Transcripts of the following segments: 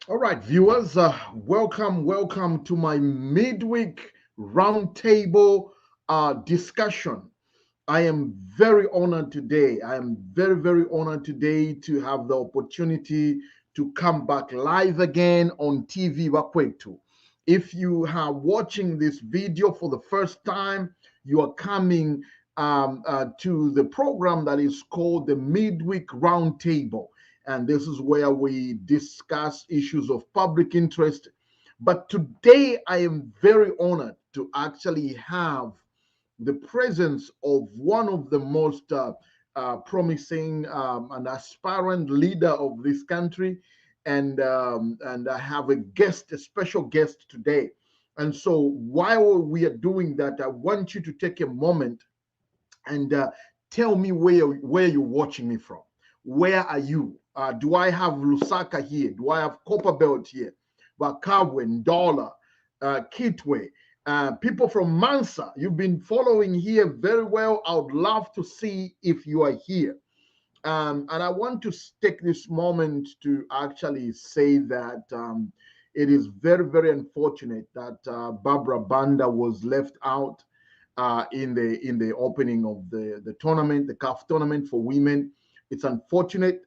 All right, viewers, welcome to my midweek roundtable discussion. I am very honored today. I am very honored today to have the opportunity to come back live again on TV Wakwetu. If you are watching this video for the first time, you are coming to the program that is called the Midweek Roundtable. And this is where we discuss issues of public interest. But today, I am very honored to actually have the presence of one of the most promising and aspirant leader of this country, and I have a guest, a special guest today. And so, while we are doing that, I want you to take a moment and tell me where you're watching me from. Where are you? Do I have Lusaka here? Do I have Copperbelt here? Bakabwe, Ndola, Kitwe, people from Mansa. You've been following here very well. I would love to see if you are here. And I want to take this moment to actually say that it is very unfortunate that Barbara Banda was left out in the opening of the tournament, the CAF tournament for women. It's unfortunate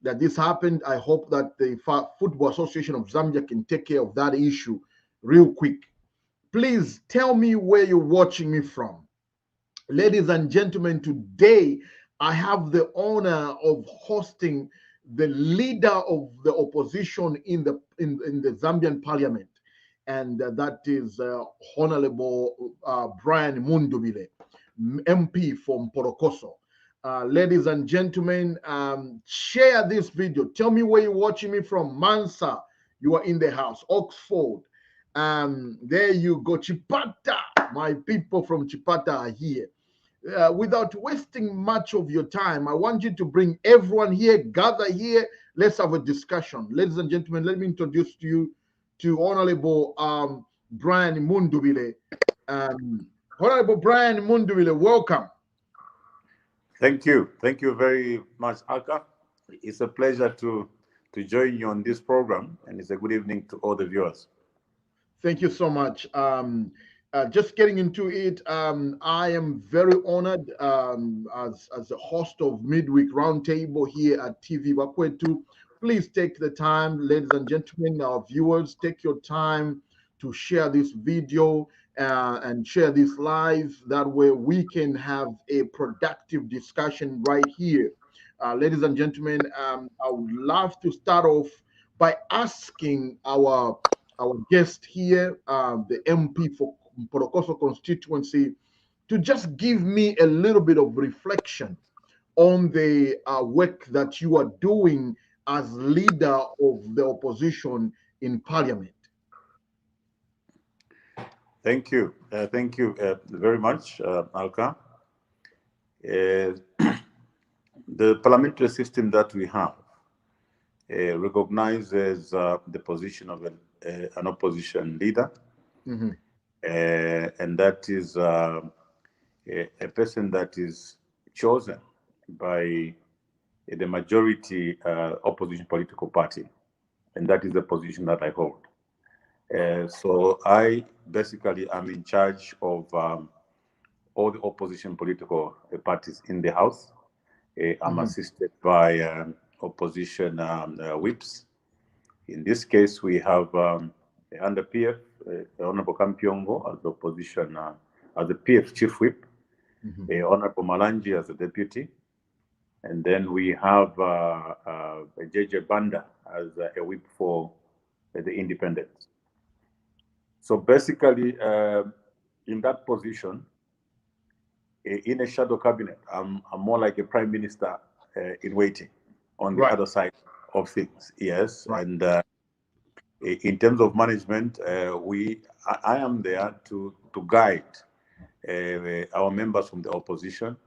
that this happened. I hope that the Football Association of Zambia can take care of that issue real quick. Please tell me where you're watching me from. Ladies and gentlemen, today I have the honor of hosting the leader of the opposition in the Zambian parliament, and that is Honorable Brian Mundubile, MP from Mporokoso. Ladies and gentlemen, share this video. Tell me where you're watching me from. Mansa, you are in the house. Oxford, there you go. Chipata, my people from Chipata are here. Without wasting much of your time, I want you to bring everyone here, gather here. Let's have a discussion. Ladies and gentlemen, let me introduce to you to Honorable Brian Mundubile. Honorable Brian Mundubile, welcome. Thank you. Thank you very much, Aka. It's a pleasure to join you on this program, and it's a good evening to all the viewers. Thank you so much. Just getting into it, I am very honored as a host of Midweek Roundtable here at TV Wakwetu. Please take the time, ladies and gentlemen, our viewers, take your time to share this video and share this live. That way we can have a productive discussion right here. Ladies and gentlemen, I would love to start off by asking our guest here, the MP for Mporokoso Constituency, to just give me a little bit of reflection on the work that you are doing as leader of the opposition in parliament. Thank you. Thank you very much, Alka. The parliamentary system that we have recognizes the position of an opposition leader. Mm-hmm. And that is a person that is chosen by the majority opposition political party, and that is the position that I hold. So I basically am in charge of all the opposition political parties in the House. I'm assisted by opposition whips. In this case, we have under PF, Honorable Kampiongo as the opposition, as the PF chief whip, Honorable Malanji as the deputy, and then we have JJ Banda as a whip for the independents. So basically, in that position, in a shadow cabinet, I'm more like a prime minister in waiting on the other side of things. Yes, and in terms of management, I am there to guide our members from the opposition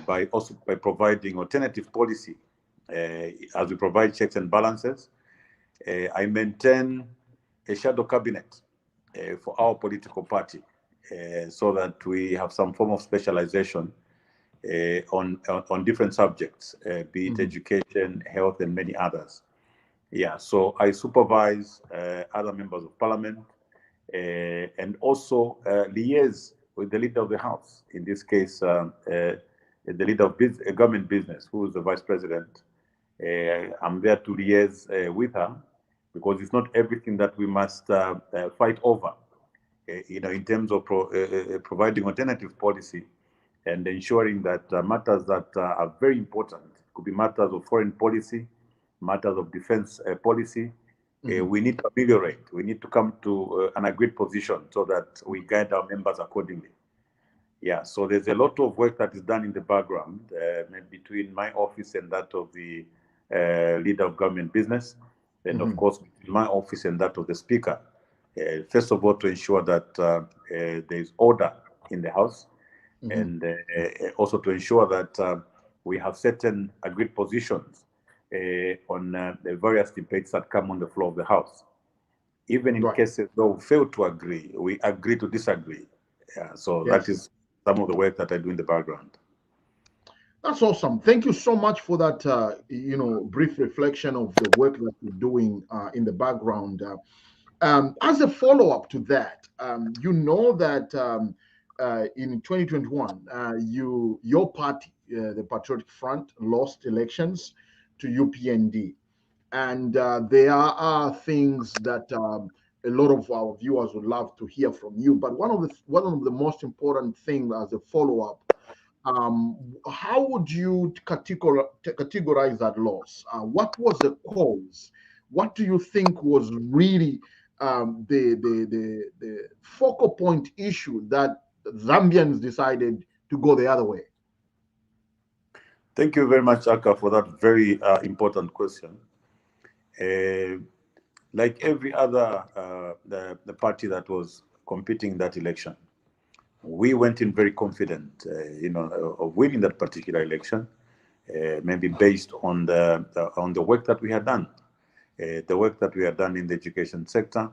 by providing alternative policy as we provide checks and balances. I maintain a shadow cabinet for our political party so that we have some form of specialization on different subjects, be it education, health, and many others. Yeah, so I supervise other members of parliament and also liaise with the leader of the house. In this case, the leader of government business, who is the vice president. I'm there to liaise with her because it's not everything that we must fight over. In terms of providing alternative policy and ensuring that matters that are very important, could be matters of foreign policy, matters of defense policy, we need to ameliorate. We need to come to an agreed position so that we guide our members accordingly. Yeah, so there's a lot of work that is done in the background between my office and that of the leader of government business, and of course, between my office and that of the speaker. First of all, to ensure that there is order in the house, and also to ensure that we have certain agreed positions on the various debates that come on the floor of the house. Even in cases where we fail to agree, we agree to disagree. So that is some of the work that I do in the background. That's awesome. Thank you so much for that, brief reflection of the work that you're doing in the background. As a follow-up to that, you know that in 2021, your party, the Patriotic Front, lost elections to UPND. And there are things that a lot of our viewers would love to hear from you. But one of the most important things as a follow-up, how would you categorize that loss? What was the cause? What do you think was really the focal point issue that Zambians decided to go the other way? Thank you very much, Aka, for that very important question. Like every other the party that was competing in that election, we went in very confident, of winning that particular election, maybe based on the work that we had done, the work that we had done in the education sector,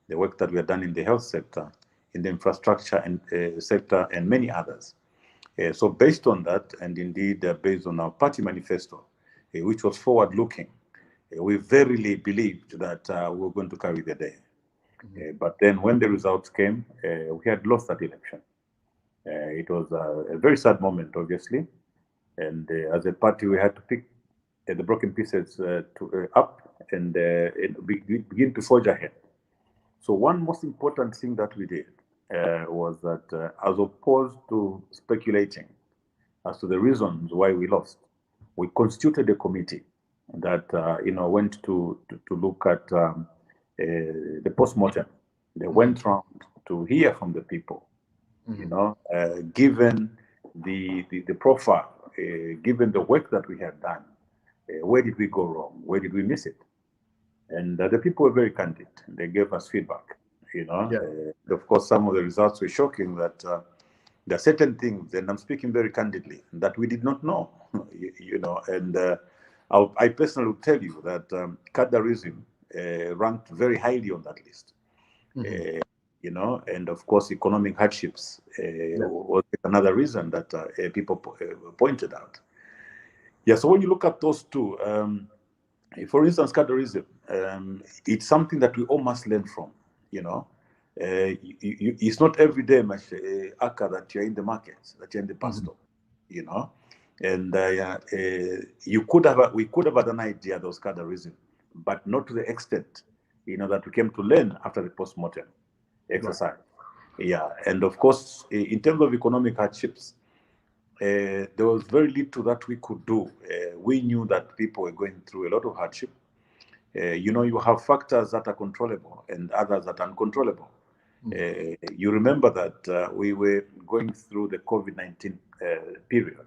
the work that we had done in the health sector, in the infrastructure and sector, and many others. So based on that, and indeed based on our party manifesto, which was forward-looking, we verily believed that we were going to carry the day. But then when the results came, we had lost that election. It was a very sad moment, obviously. And as a party, we had to pick the broken pieces up and begin to forge ahead. So one most important thing that we did was that as opposed to speculating as to the reasons why we lost, we constituted a committee that went to look at the postmortem. They went round to hear from the people, given the profile, given the work that we had done, where did we go wrong? Where did we miss it? And the people were very candid. They gave us feedback. Of course, some of the results were shocking. That there are certain things, and I'm speaking very candidly, that we did not know. And I personally will tell you that cadreism ranked very highly on that list. And of course, economic hardships was another reason that people pointed out. Yeah, so when you look at those two, for instance, cadreism, it's something that we all must learn from. It's not every day, Aka, that you're in the markets, that you're in the pastor, and we could have had an idea those cadreism, but not to the extent, that we came to learn after the post-mortem exercise. Right. Yeah, and of course, in terms of economic hardships, there was very little that we could do. We knew that people were going through a lot of hardship. You have factors that are controllable and others that are uncontrollable. You remember that we were going through the COVID-19 period,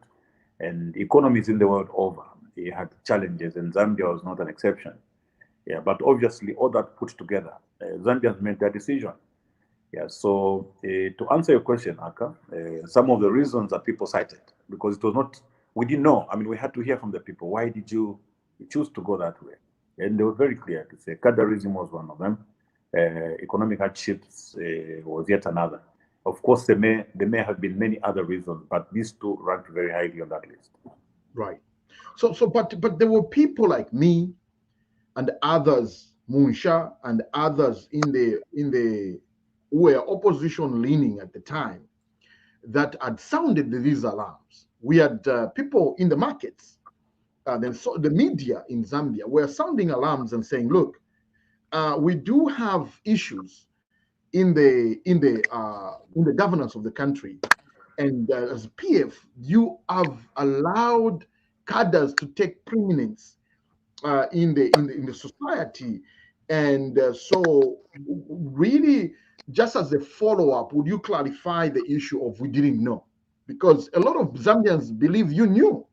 and economies in the world over, it had challenges, and Zambia was not an exception. Yeah, but obviously, all that put together, Zambians made their decision. Yeah, so to answer your question, Aka, some of the reasons that people cited, because it was not, we didn't know. I mean, we had to hear from the people. Why did you choose to go that way? And they were very clear to say cadreism was one of them. Economic hardships was yet another. Of course, there may have been many other reasons, but these two ranked very highly on that list. Right. But there were people like me, and others, Munsha and others in the who were opposition leaning at the time, that had sounded these alarms. We had people in the markets, then so the media in Zambia were sounding alarms and saying, "Look, we do have issues in the governance of the country, and as PF, you have allowed cadres to take preeminence in the society, and so really, just as a follow-up, would you clarify the issue of we didn't know? Because a lot of Zambians believe you knew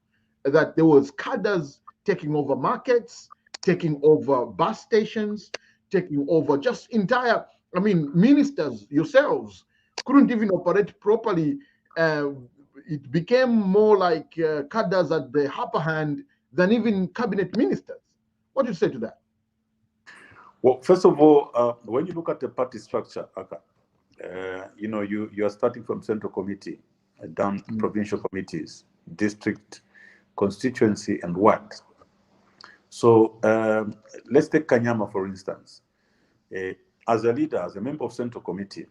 that there was cadres taking over markets, taking over bus stations, taking over just entire, I mean, ministers yourselves couldn't even operate properly. uh, it became more like cadres at the upper hand than even cabinet ministers. What do you say to that? Well, first of all, when you look at the party structure, Aka, you are starting from central committee, down provincial committees, district, constituency, and ward. So let's take Kanyama, for instance. As a leader, as a member of central committee,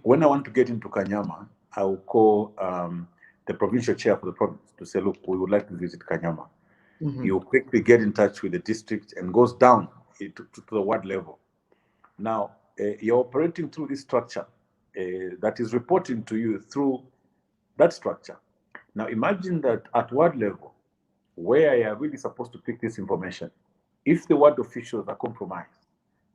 when I want to get into Kanyama, I will call the provincial chair for the province to say, look, we would like to visit Kanyama. You quickly get in touch with the district and goes down to the ward level. Now, you're operating through this structure that is reporting to you through that structure. Now, imagine that at ward level, where you are really supposed to pick this information, if the ward officials are compromised,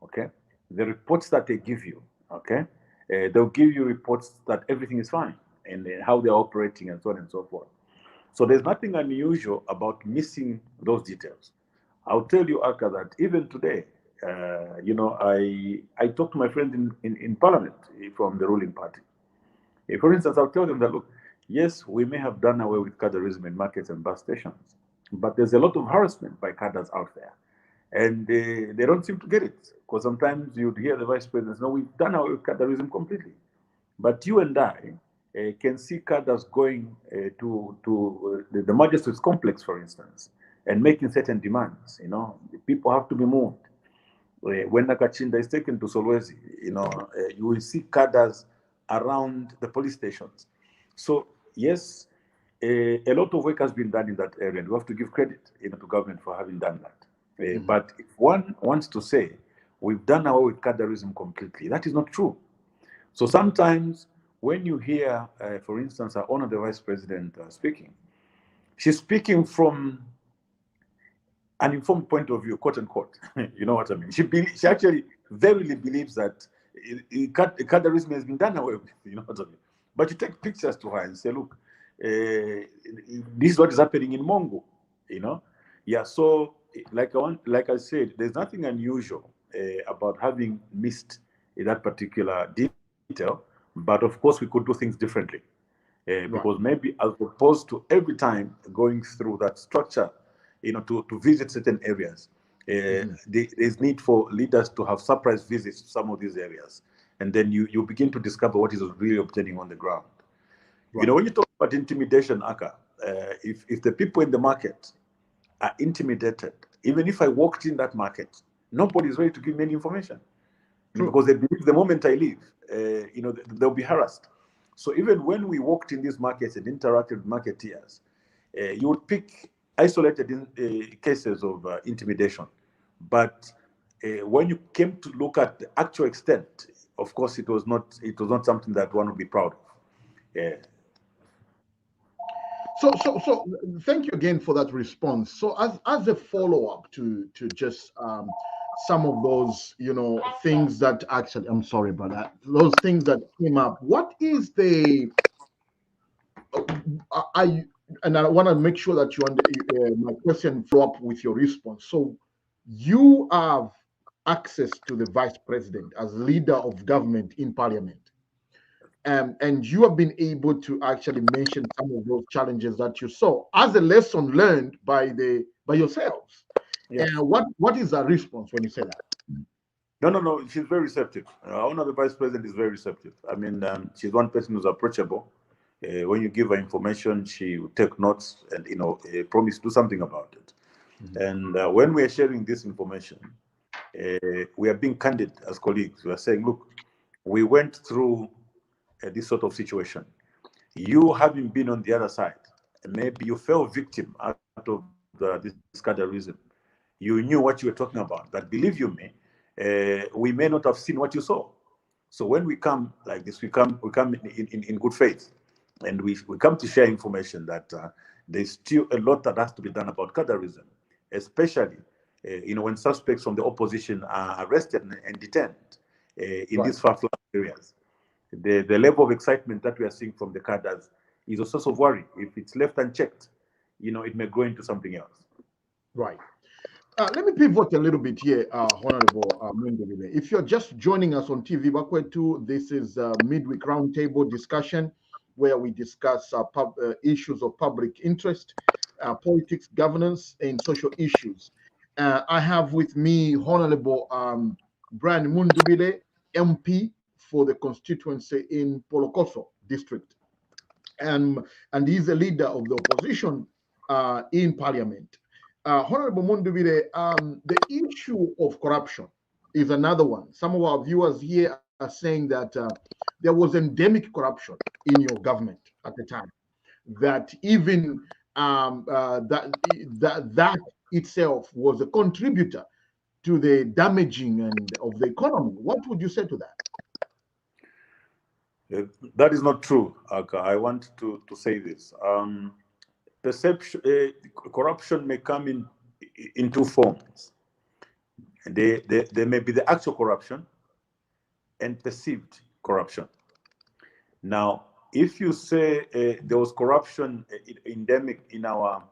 okay, the reports that they give you, okay, they'll give you reports that everything is fine and how they're operating and so on and so forth. So there's nothing unusual about missing those details. I'll tell you, Aka, that even today, I talk to my friends in Parliament from the ruling party. For instance, I'll tell them that, look, yes, we may have done away with cadreism in markets and bus stations, but there's a lot of harassment by cadres out there. And they don't seem to get it, because sometimes you'd hear the vice president, no, we've done away with cadreism completely. But you and I can see cadres going to the magistrates complex, for instance, and making certain demands. People have to be moved. When Nakachinda is taken to Solwezi, you will see cadres around the police stations. So yes, a lot of work has been done in that area, and we have to give credit to government for having done that. But if one wants to say we've done away with cadreism completely, that is not true. So sometimes when you hear, for instance, our Honor the Vice President speaking, she's speaking from an informed point of view, quote unquote. You know what I mean? She actually verily believes that cadreism has been done away with. You know what I mean? But you take pictures to her and say, look, this is what is happening in Mongo. Yeah. So like I said, there's nothing unusual about having missed that particular detail. But of course, we could do things differently. Because maybe as opposed to every time going through that structure, to visit certain areas, there's need for leaders to have surprise visits to some of these areas. And then you begin to discover what is really obtaining on the ground. When you talk about intimidation, Aka, if the people in the market are intimidated, even if I walked in that market, nobody's ready to give me any information. Because they believe the moment I leave, they'll be harassed. So even when we walked in these markets and interacted with marketeers, you would pick isolated cases of intimidation. But when you came to look at the actual extent, of course, it was not something that one would be proud of. So thank you again for that response. So as a follow-up to just some of those things that actually, I'm sorry about that, those things that came up, what is the and I want to make sure that my question flow up with your response. So you have access to the vice president as leader of government in parliament. And you have been able to actually mention some of those challenges that you saw as a lesson learned by yourselves. Yes. And what is that response when you say that? No. She's very receptive. One of the vice president is very receptive. I mean, she's one person who's approachable. When you give her information, she will take notes and promise to do something about it. And when we are sharing this information, we are being candid as colleagues. We are saying, look, we went through this sort of situation. You having been on the other side, maybe you fell victim out of this cadreism. You knew what you were talking about. But believe you me, we may not have seen what you saw. So when we come like this, we come in good faith, and we come to share information that there's still a lot that has to be done about cadreism, especially when suspects from the opposition are arrested and detained in these far-flung areas. The level of excitement that we are seeing from the cadres is a source of worry. If it's left unchecked, it may go into something else. Right. Let me pivot a little bit here, Honorable Mundubile. If you're just joining us on TV Bakwetu, this is Midweek Roundtable discussion where we discuss issues of public interest, politics, governance, and social issues. I have with me Honorable Brian Mundubile, MP for the constituency in Mporokoso district. And he's a leader of the opposition in parliament. Honorable Mundubile, the issue of corruption is another one. Some of our viewers here are saying that there was endemic corruption in your government at the time, that even that itself was a contributor to the damaging of the economy. What would you say to that? That is not true, Aka. I want to say this. Perception, corruption may come in two forms. There may be the actual corruption and perceived corruption. Now, if you say there was corruption endemic in our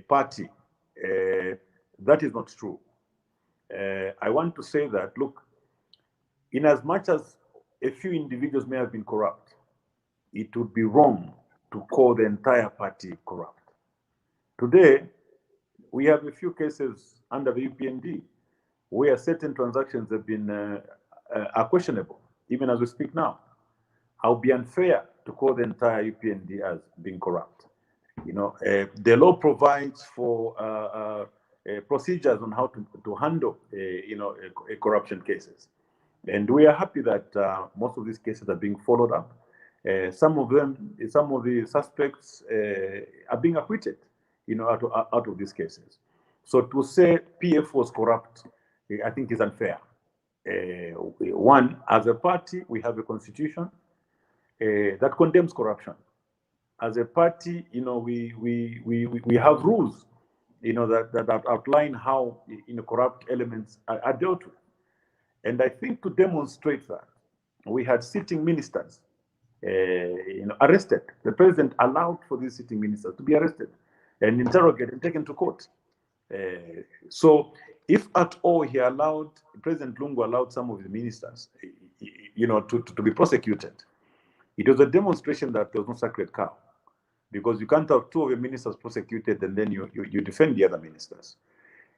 party, that is not true. I want to say that, look, in as much as a few individuals may have been corrupt, it would be wrong to call the entire party corrupt. Today, we have a few cases under the UPND where certain transactions have been are questionable, even as we speak now. I'll be unfair to call the entire UPND as being corrupt. The law provides for procedures on how to handle, corruption cases. And we are happy that most of these cases are being followed up. Some of the suspects are being acquitted, out of these cases. So to say PF was corrupt, I think is unfair. One, as a party, we have a constitution that condemns corruption. As a party, we have rules, that outline how corrupt elements are dealt with. And I think to demonstrate that, we had sitting ministers, arrested. The president allowed for these sitting ministers to be arrested and interrogated and taken to court. So, if at all he allowed, President Lungu allowed some of the ministers, to be prosecuted, it was a demonstration that there was no sacred cow, because you can't have two of the ministers prosecuted and then you defend the other ministers.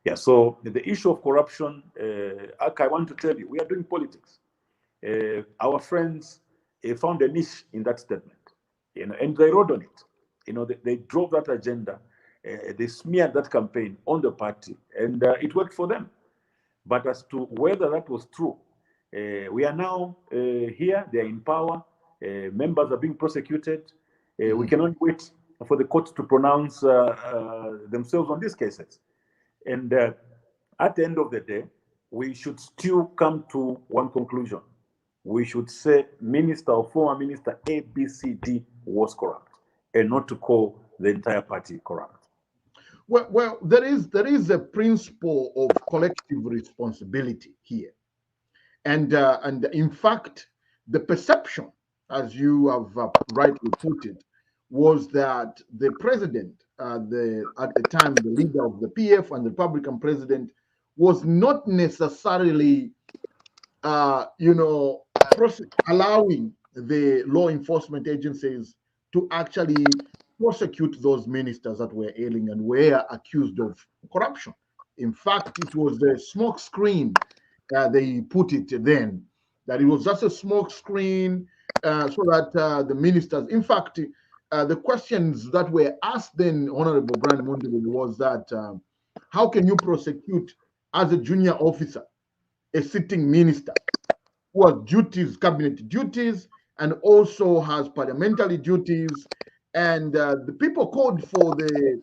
Yeah, so the issue of corruption, I want to tell you, we are doing politics. Our friends found a niche in that statement, and they rode on it. They drove that agenda, they smeared that campaign on the party, and it worked for them. But as to whether that was true, we are now here, they are in power, members are being prosecuted. We cannot wait for the courts to pronounce themselves on these cases. And at the end of the day, we should still come to one conclusion. We should say minister or former minister ABCD was corrupt, and not to call the entire party corrupt. Well, there is a principle of collective responsibility here, and in fact, the perception, as you have rightly put it, was that the president, at the time, the leader of the PF and the Republican president, was not necessarily, allowing the law enforcement agencies to actually prosecute those ministers that were ailing and were accused of corruption. In fact, it was a smoke screen. They put it then, that it was just a smoke screen so that the ministers, in fact, the questions that were asked then, Honorable Brian Mundubile, was that How can you prosecute as a junior officer a sitting minister who has duties, cabinet duties, and also has parliamentary duties? And the people called for the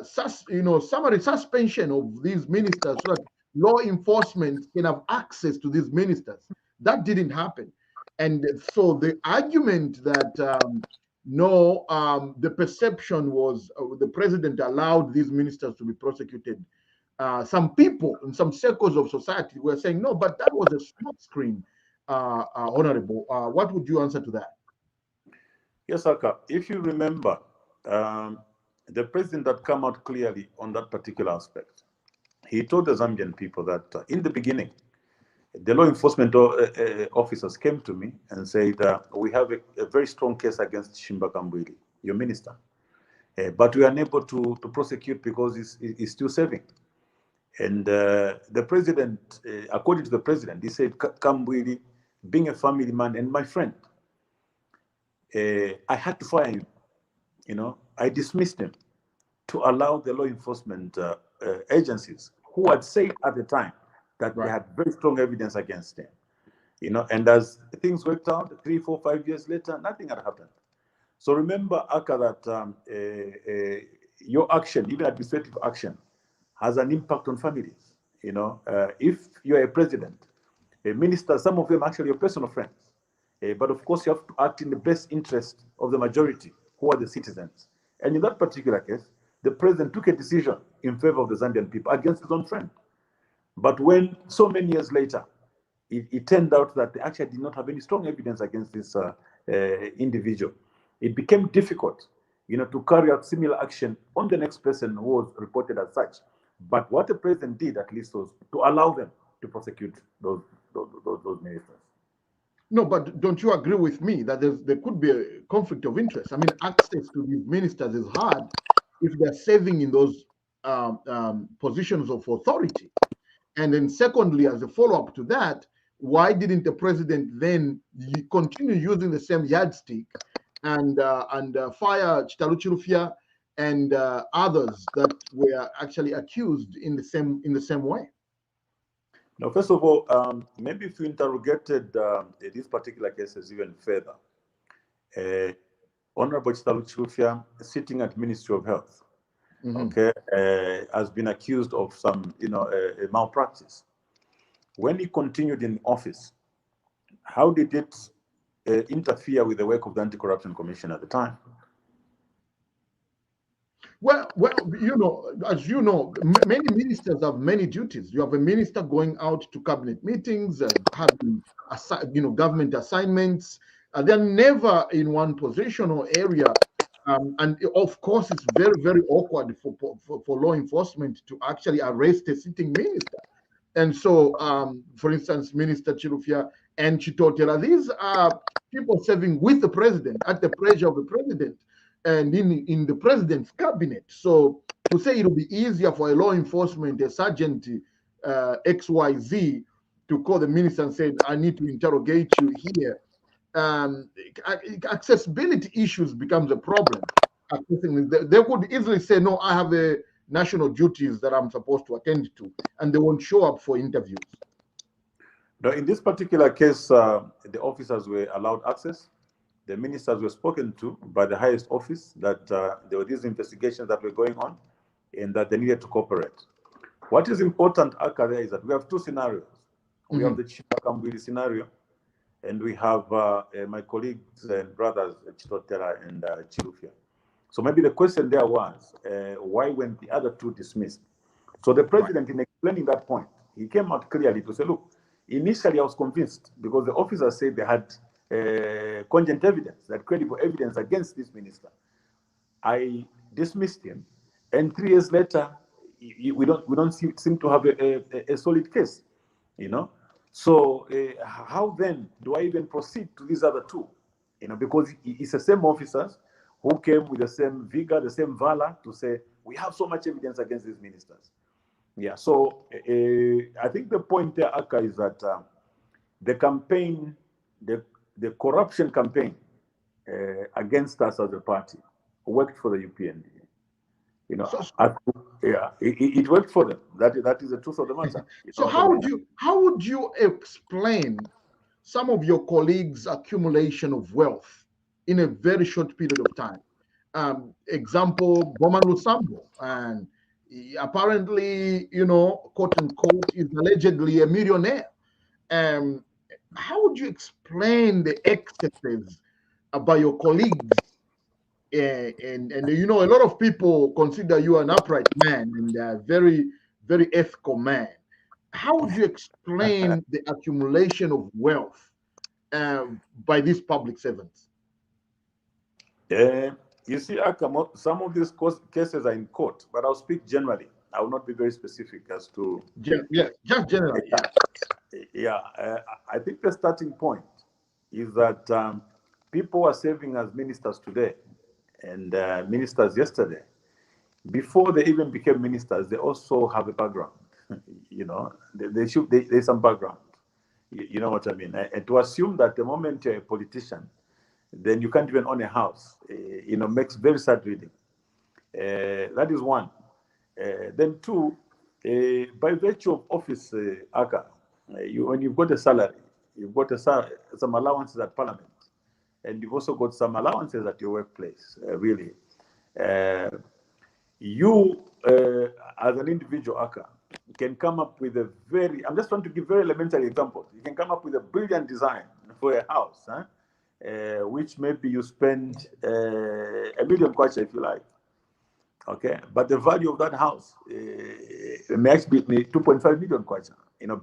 summary suspension of these ministers so that law enforcement can have access to these ministers. That didn't happen. And so the argument that no, the perception was the president allowed these ministers to be prosecuted. Some people in some circles of society were saying, no, but that was a smoke screen, Honorable. What would you answer to that? Yes, Aka. If you remember, the president had come out clearly on that particular aspect. He told the Zambian people that in the beginning, the law enforcement officers came to me and said, we have a very strong case against Shimba Kambwili, your minister, but we are unable to prosecute because he's still serving. And the president, according to the president, he said, Kambwili, being a family man and my friend, I had to fire him. I dismissed him to allow the law enforcement agencies who had said at the time that they had very strong evidence against him. And as things worked out, 3, 4, 5 years later, nothing had happened. So remember, Aka, that your action, even administrative action, has an impact on families. If you're a president, a minister, some of them actually your personal friends. But of course, you have to act in the best interest of the majority, who are the citizens. And in that particular case, the president took a decision in favor of the Zambian people against his own friend. But when so many years later, it turned out that they actually did not have any strong evidence against this individual, it became difficult, to carry out similar action on the next person who was reported as such. But what the president did, at least, was to allow them to prosecute those ministers. No, but don't you agree with me that there could be a conflict of interest? I mean, access to these ministers is hard if they're serving in those positions of authority. And then secondly, as a follow-up to that, why didn't the president then continue using the same yardstick and fire Chitaluchirufia and others that were actually accused in the same way? Now, first of all, maybe if you interrogated these particular cases even further, Honorable Chitaluchirufia, sitting at Ministry of Health, has been accused of some, a malpractice. When he continued in office, how did it interfere with the work of the Anti-Corruption Commission at the time? Well, as you know, many ministers have many duties. You have a minister going out to cabinet meetings, having government assignments. They're never in one position or area. And of course, it's very, very awkward for law enforcement to actually arrest a sitting minister. And so, for instance, Minister Chirufia and Chitotela, these are people serving with the president, at the pressure of the president, and in the president's cabinet. So to say it will be easier for a law enforcement, a sergeant XYZ, to call the minister and say, I need to interrogate you here, accessibility issues becomes a problem. They could easily say, no, I have a national duties that I'm supposed to attend to, and they won't show up for interviews. Now, in this particular case, the officers were allowed access. The ministers were spoken to by the highest office that there were these investigations that were going on and that they needed to cooperate. What is important, Aka, there is that we have two scenarios. We have the Shimba Kambwili scenario, and we have my colleagues and brothers, Chitotela and Chirufia. So maybe the question there was, why weren't the other two dismissed? So the president, in explaining that point, he came out clearly to say, look, initially I was convinced because the officers said they had cogent evidence, that credible evidence against this minister. I dismissed him, and 3 years later, we don't seem to have a solid case, So how then do I even proceed to these other two? Because it's the same officers who came with the same vigor, the same valor to say we have so much evidence against these ministers. Yeah. So I think the point there, Aka, is that the campaign, the corruption campaign against us as a party worked for the UPND. You know, So, yeah, it worked for them. That is the truth of the matter. You know so what I mean? how would you explain some of your colleagues' accumulation of wealth in a very short period of time? Example, Boman Lusambo, and apparently, quote unquote, is allegedly a millionaire. Um, how would you explain the excesses by your colleagues? And a lot of people consider you an upright man and a very, very ethical man. How would you explain the accumulation of wealth by these public servants? You see, Akam, some of these cases are in court, but I'll speak generally. I will not be very specific as to. Yes, just generally, yeah. Yeah, I think the starting point is that people are serving as ministers today and ministers yesterday. Before they even became ministers, they also have a background. You know, there's some background. You know what I mean? And to assume that the moment you're a politician, then you can't even own a house, makes very sad reading. That is one. Then two, by virtue of office, Aka, when you've got a salary, you've got some allowances at parliament, and you've also got some allowances at your workplace, really. You, as an individual, Aka, can come up with I'm just trying to give very elementary examples. You can come up with a brilliant design for a house, huh? Which maybe you spend a million kwacha if you like. Okay, but the value of that house may actually be 2.5 million kwacha,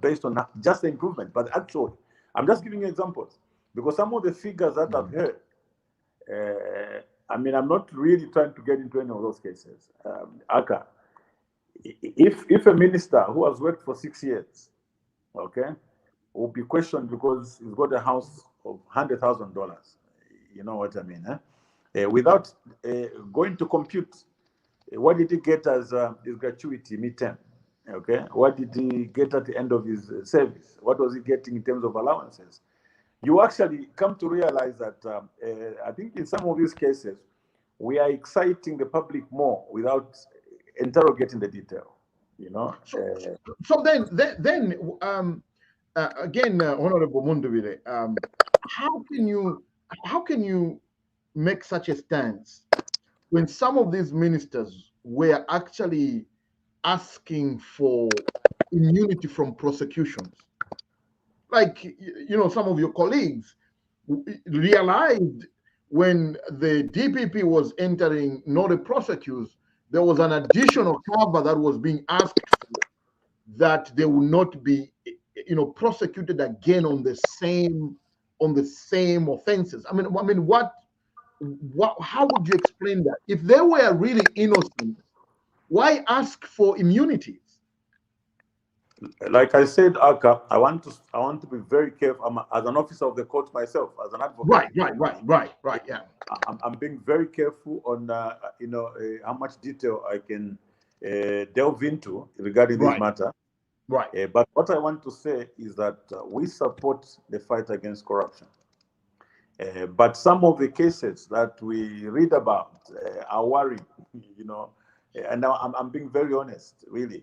based on just the improvement. But actually, I'm just giving you examples because some of the figures that I've heard, I'm not really trying to get into any of those cases. Aka, if a minister who has worked for 6 years, okay, will be questioned because he's got a house of $100,000, you know what I mean, without going to compute what did he get as his gratuity midterm, okay, what did he get at the end of his service, what was he getting in terms of allowances, you actually come to realize that I think in some of these cases we are exciting the public more without interrogating the detail, So then again, Honorable Mundubile, how can you make such a stance when some of these ministers were actually asking for immunity from prosecutions? Like, some of your colleagues realized when the DPP was entering not a prosecute, there was an additional cover that was being asked for, that they will not be prosecuted again on the same offenses. How would you explain that? If they were really innocent, why ask for immunities? Like I said, Aka, I want to be very careful. As an officer of the court myself, as an advocate. Right. Yeah. I'm being very careful on how much detail I can delve into regarding this matter. Right. But what I want to say is that we support the fight against corruption. But some of the cases that we read about are worrying, and now I'm being very honest, really.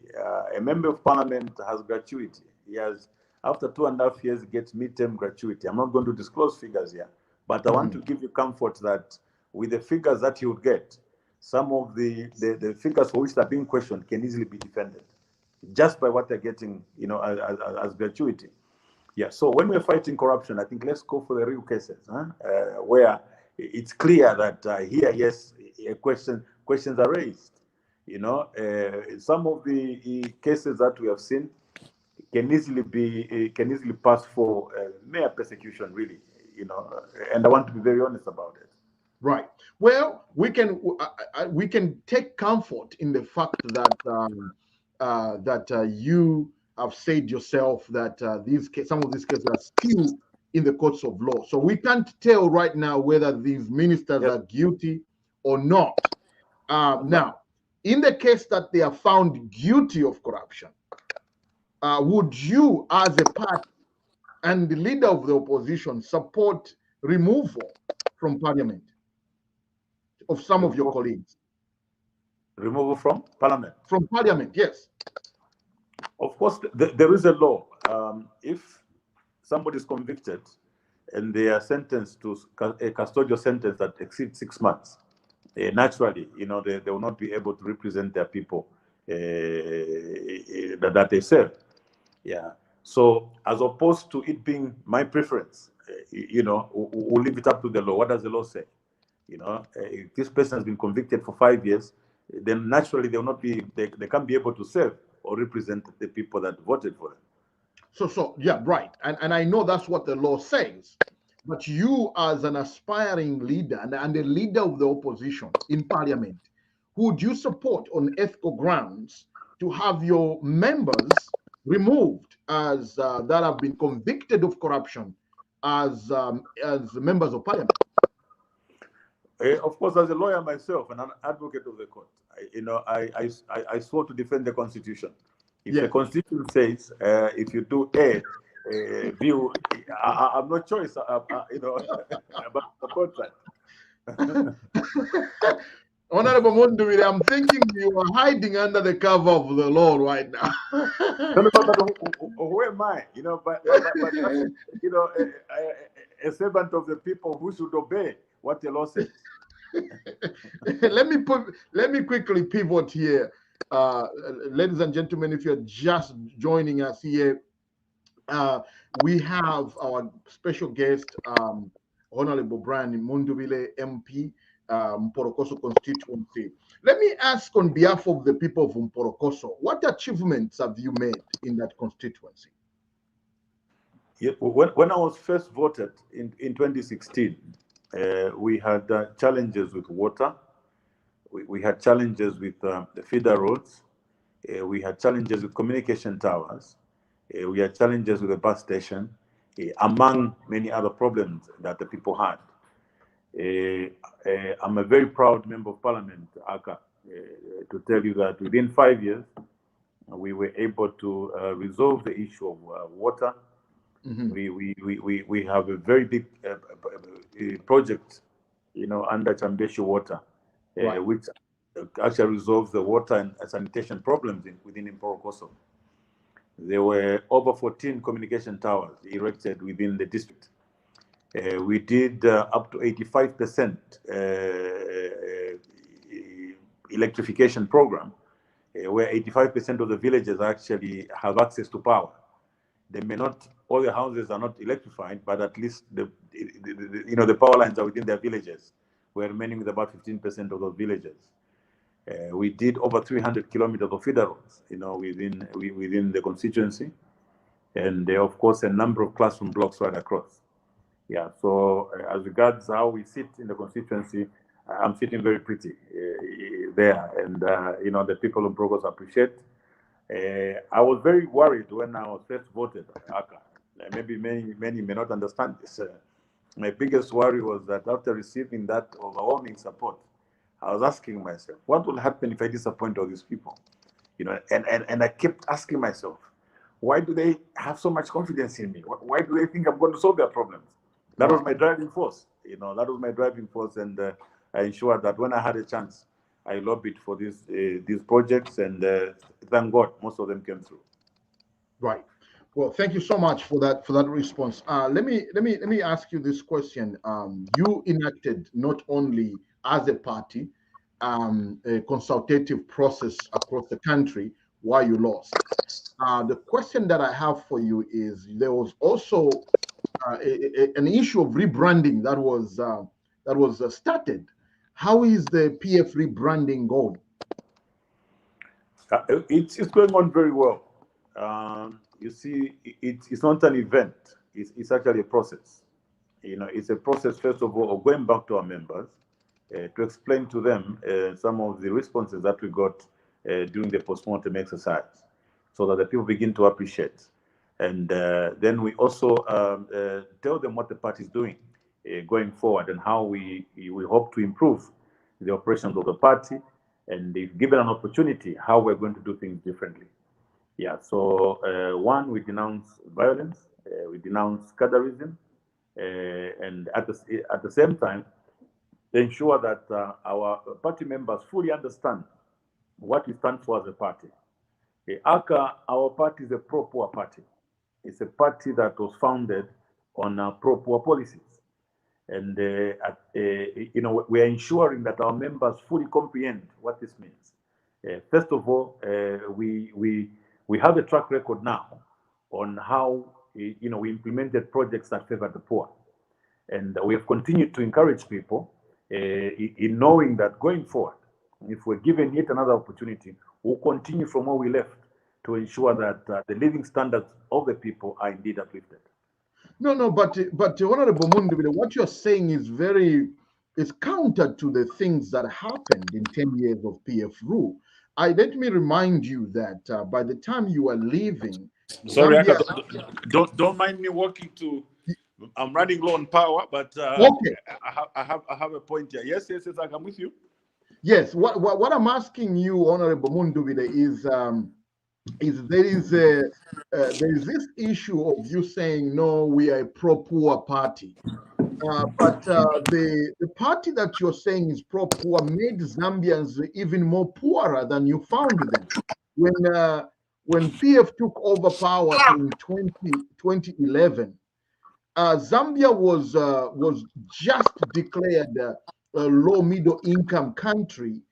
A member of parliament has gratuity. He has, after 2.5 years, gets midterm gratuity. I'm not going to disclose figures here, but I want to give you comfort that with the figures that he would get, some of the figures for which they're being questioned can easily be defended just by what they're getting, as gratuity. Yeah, so when we're fighting corruption, I think let's go for the real cases, where it's clear that here, yes, questions are raised. Some of the cases that we have seen can easily pass for mere persecution, really. And I want to be very honest about it. Right. Well, we can take comfort in the fact that you have said yourself that some of these cases are still in the courts of law. So we can't tell right now whether these ministers are guilty or not. Now, in the case that they are found guilty of corruption, would you, as a party and the leader of the opposition, support removal from parliament of some of your colleagues? Removal from parliament. From parliament, yes. Of course, there is a law. If somebody is convicted and they are sentenced to a custodial sentence that exceeds 6 months, naturally, they will not be able to represent their people that they serve. Yeah. So as opposed to it being my preference, we'll leave it up to the law. What does the law say? If this person has been convicted for 5 years, then naturally they can't be able to serve or represent the people that voted for them. So yeah, right. And I know that's what the law says. But you, as an aspiring leader and a leader of the opposition in parliament, would you support on ethical grounds to have your members removed as that have been convicted of corruption as members of parliament? Of course, as a lawyer myself and an advocate of the court, I swore to defend the Constitution. If the Constitution says if you do A, view, I have no choice, about the contract. Honorable Mundubile, I'm thinking you are hiding under the cover of the law right now. Who am I? But a servant of the people who should obey what the law says. Let me quickly pivot here. Ladies and gentlemen, if you're just joining us here, we have our special guest, Honorable Brian Mundubile, MP, Mporokoso constituency. Let me ask on behalf of the people of Mporokoso, what achievements have you made in that constituency? Yeah, when I was first voted in 2016, we had challenges with water. We had challenges with the feeder roads. We had challenges with communication towers. We had challenges with the bus station, among many other problems that the people had. I'm a very proud member of parliament, Aka, to tell you that within 5 years, we were able to resolve the issue of water. Mm-hmm. We have a very big project, under Chambeshi Water, right, which actually resolves the water and sanitation problems within Mporokoso. There were over 14 communication towers erected within the district. We did up to 85% electrification program, where 85% of the villages actually have access to power. They may not, all the houses are not electrified, but at least the power lines are within their villages. We're remaining with about 15% of those villages. We did over 300 kilometers of feeder roads, within the constituency, and of course a number of classroom blocks right across. Yeah. So as regards how we sit in the constituency, I'm sitting very pretty there, and the people of Mporokoso appreciate. I was very worried when I was first voted, Aka. Maybe many may not understand this. My biggest worry was that after receiving that overwhelming support, I was asking myself, what will happen if I disappoint all these people? And I kept asking myself, why do they have so much confidence in me? Why do they think I'm going to solve their problems? That was my driving force. That was my driving force, and I ensured that when I had a chance, I lobbied for these projects, and thank God, most of them came through. Right. Well, thank you so much for that response. Let me ask you this question. You enacted not only as a party a consultative process across the country while you lost. The question that I have for you is: there was also an issue of rebranding that was started. How is the PF rebranding going? It's going on very well. You see, it's not an event. It's actually a process. It's a process, first of all, of going back to our members to explain to them some of the responses that we got during the postmortem exercise, so that the people begin to appreciate. And then we also tell them what the party is doing going forward, and how we hope to improve the operations of the party, and if given an opportunity, how we're going to do things differently. Yeah, so one, we denounce violence, we denounce cadreism, and at the same time, ensure that our party members fully understand what we stand for as a party. ACA, our party is a pro-poor party. It's a party that was founded on pro-poor policies. And we are ensuring that our members fully comprehend what this means. First of all, we have a track record now on how we implemented projects that favor the poor, and we have continued to encourage people in knowing that going forward, if we're given yet another opportunity, we'll continue from where we left to ensure that the living standards of the people are indeed uplifted. No, but Honorable Mundubile, what you're saying is counter to the things that happened in 10 years of PF rule. Let me remind you that by the time you are leaving, sorry, Zambia, don't mind me walking to. I'm running low on power, but okay. I have a point here. Yes, I'm with you. Yes, what I'm asking you, Honorable Mundubile, is there is this issue of you saying no, we are a pro-poor party, but the party that you're saying is pro-poor made Zambians even more poorer than you found them. When PF took over power in 2011, Zambia was just declared a low middle income country,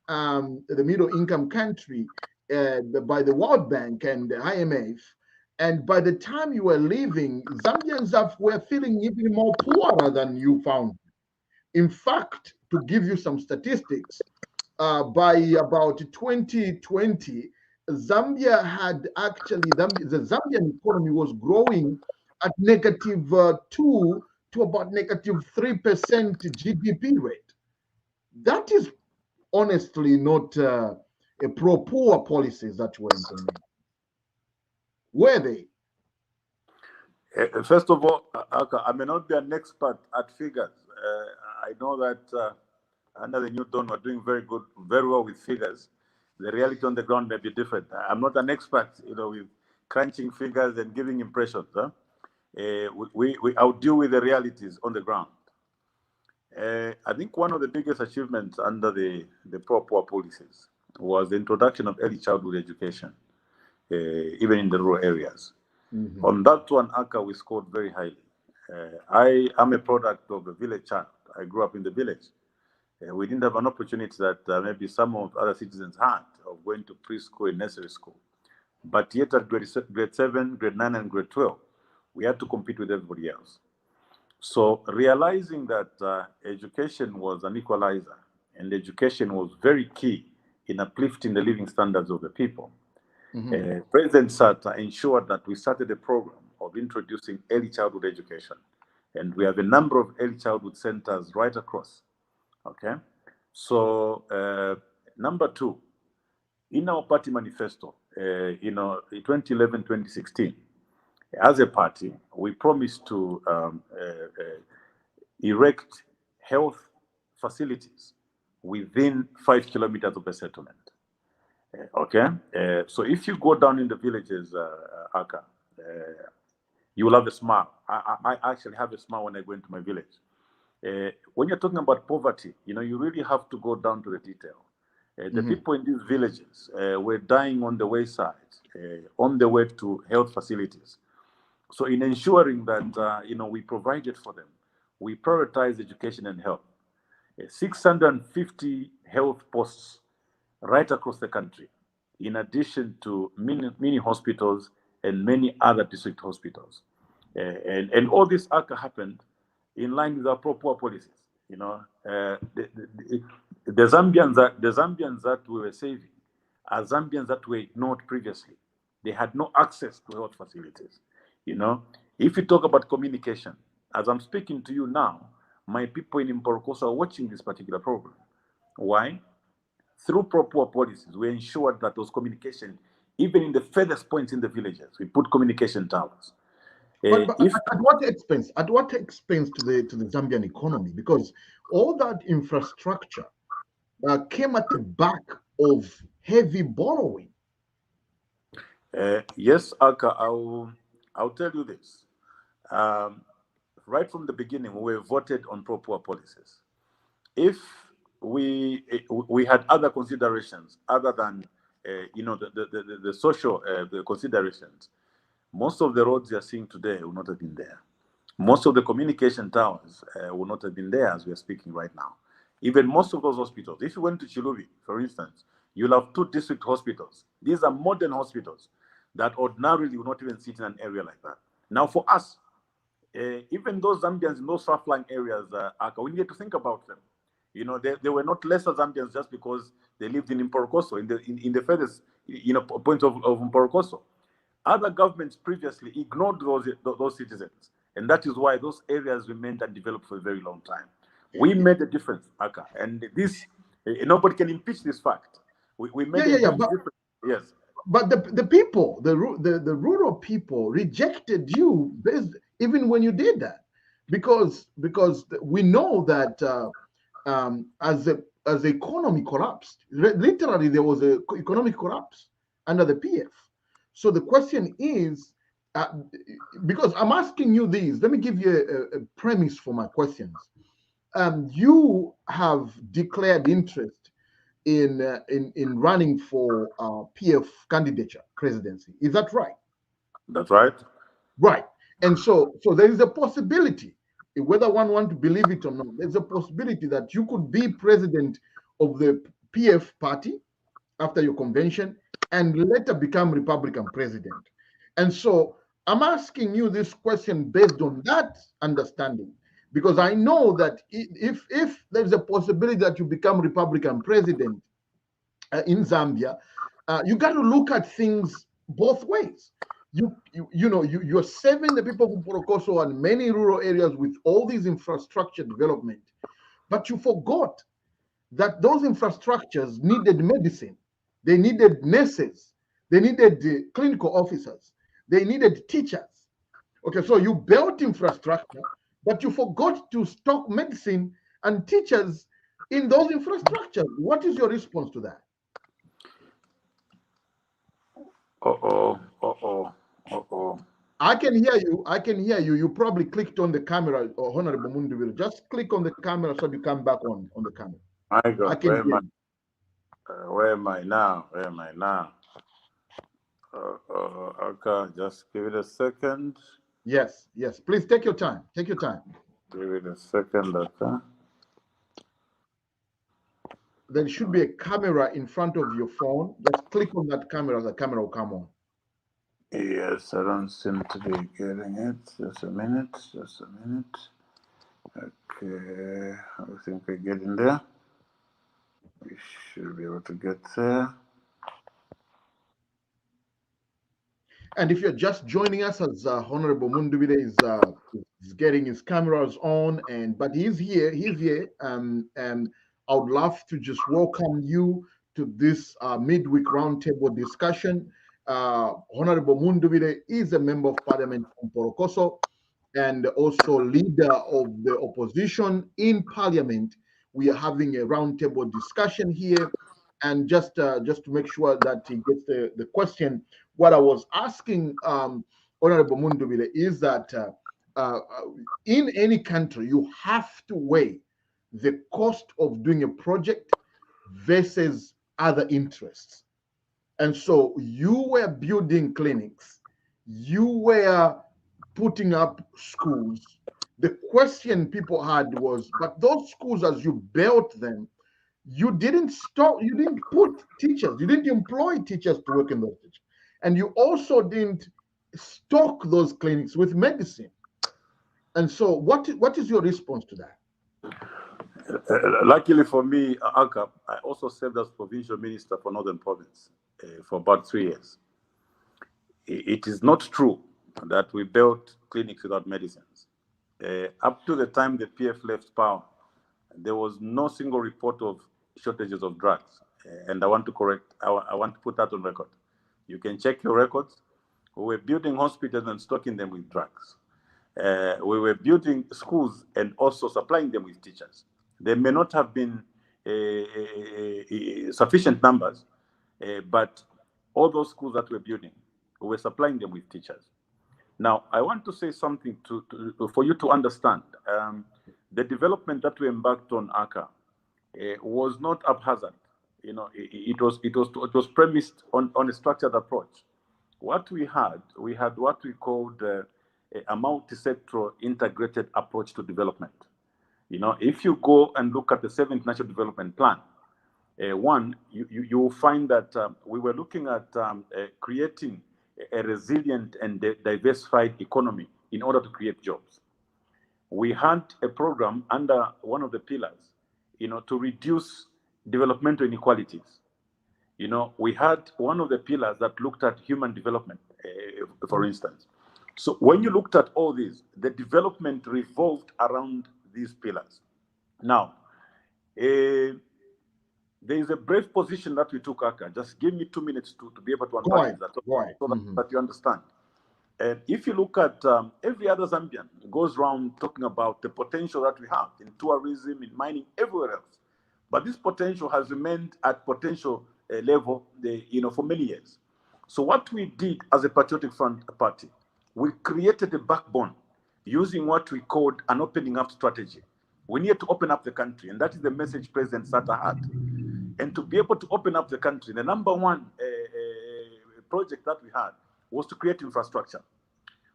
the middle income country by the World Bank and the IMF. And by the time you were leaving, Zambians were feeling even more poorer than you found. In fact, to give you some statistics, by about 2020, Zambia had actually, the Zambian economy was growing at -2 to about -3% GDP rate. That is honestly not a pro-poor policies that were implemented. Were they? First of all, I may not be an expert at figures. I know that under the new Dawn, we're doing very well with figures. The reality on the ground may be different. I'm not an expert, with crunching figures and giving impressions. I'll deal with the realities on the ground. I think one of the biggest achievements under the pro-poor policies was the introduction of early childhood education, even in the rural areas. Mm-hmm. On that one, ACA, we scored very highly. I am a product of a village child. I grew up in the village. We didn't have an opportunity that maybe some of other citizens had of going to preschool and nursery school. But yet at grade 7, grade 9, and grade 12, we had to compete with everybody else. So realizing that education was an equalizer and education was very key in uplifting the living standards of the people, mm-hmm. President Sata ensured that we started a program of introducing early childhood education. And we have a number of early childhood centers right across. Okay. So number two, in our party manifesto, 2011, 2016, as a party, we promised to erect health facilities within 5 kilometers of a settlement. Okay. So if you go down in the villages, Aka, you will have a smile. I actually have a smile when I go into my village. When you're talking about poverty, you really have to go down to the detail. The mm-hmm. people in these villages were dying on the wayside, on the way to health facilities. So in ensuring that, we provided for them, we prioritize education and health. 650 health posts right across the country, in addition to mini hospitals and many other district hospitals. And all this happened in line with our pro-poor policies. The Zambians that we were saving are Zambians that were ignored previously. They had no access to health facilities. If you talk about communication, as I'm speaking to you now, my people in Mporokoso are watching this particular program. Why? Through pro-poor policies, we ensured that those communication, even in the furthest points in the villages, we put communication towers. But at what expense? At what expense to the Zambian economy? Because all that infrastructure came at the back of heavy borrowing. Yes, Aka, I'll tell you this. Right from the beginning, we were voted on pro-poor policies. If we had other considerations other than the social the considerations. Most of the roads you are seeing today would not have been there. Most of the communication towers would not have been there as we are speaking right now. Even most of those hospitals, if you went to Chilubi, for instance, you'll have 2 district hospitals. These are modern hospitals that ordinarily would not even sit in an area like that. Now, for us, even those Zambians in those far-flung areas, we need to think about them. You know, they were not lesser Zambians just because they lived in Mporokoso, in the furthest, point of Mporokoso. Other governments previously ignored those citizens, and that is why those areas remained undeveloped for a very long time. We made a difference, Aka, and this nobody can impeach this fact. We made a huge difference. Yes. But the people, the rural people rejected you even when you did that, because we know that as the economy collapsed, literally there was a economic collapse under the PF. So the question is, because I'm asking you these, let me give you a premise for my questions. You have declared interest in running for PF candidature presidency. Is that right? That's right. Right. And so there is a possibility, whether one wants to believe it or not, there's a possibility that you could be president of the PF party after your convention and later become Republican president. And so I'm asking you this question based on that understanding, because I know that if there's a possibility that you become Republican president in Zambia, you got to look at things both ways. You're saving the people of Mporokoso and many rural areas with all these infrastructure development, but you forgot that those infrastructures needed medicine, they needed nurses, they needed clinical officers, they needed teachers. Okay, so you built infrastructure, but you forgot to stock medicine and teachers in those infrastructures. What is your response to that? I can hear you. You probably clicked on the camera, Honorable Mundubile. Just click on the camera so you come back on the camera. I got where am I now? Where am I now? Okay, just give it a second. Yes. Please take your time. Take your time. Give it a second, okay. There should be a camera in front of your phone. Just click on that camera, the camera will come on. Yes, I don't seem to be getting it. Just a minute. Okay, I think we're getting there. We should be able to get there. And if you're just joining us, as Honorable Mundubile is getting his cameras on, but he's here. And I would love to just welcome you to this midweek roundtable discussion. Honorable Mundubile is a member of Parliament from Mporokoso and also leader of the opposition in Parliament. We are having a roundtable discussion here, and just to make sure that he gets the question, what I was asking Honorable Mundubile is that in any country, you have to weigh the cost of doing a project versus other interests. And so you were building clinics, you were putting up schools. The question people had was, but those schools, as you built them, you didn't put teachers, you didn't employ teachers to work in those teachers. And you also didn't stock those clinics with medicine. And so what is your response to that? Luckily for me, Aka, I also served as provincial minister for Northern Province for about 3 years. It is not true that we built clinics without medicines. Up to the time the PF left power, there was no single report of shortages of drugs. And I want to put that on record. You can check your records. We were building hospitals and stocking them with drugs. We were building schools and also supplying them with teachers. There may not have been sufficient numbers, but all those schools that we're building, we were supplying them with teachers. Now, I want to say something for you to understand. The development that we embarked on, Aka, was not haphazard. It was premised on a structured approach. What we had what we called a multi-sectoral integrated approach to development. If you go and look at the 7th National Development Plan, you will find that we were looking at creating a resilient and diversified economy in order to create jobs. We had a program under one of the pillars, to reduce developmental inequalities. We had one of the pillars that looked at human development, for instance. So when you looked at all these, the development revolved around these pillars. Now, there is a brave position that we took, Aka. Just give me 2 minutes to be able to unpack that, so that you understand. And if you look at every other Zambian goes around talking about the potential that we have in tourism, in mining, everywhere else. But this potential has remained at potential level, for many years. So what we did as a Patriotic Front Party, we created a backbone using what we called an opening up strategy. We need to open up the country, and that is the message President Sata had. And to be able to open up the country, the number one project that we had was to create infrastructure.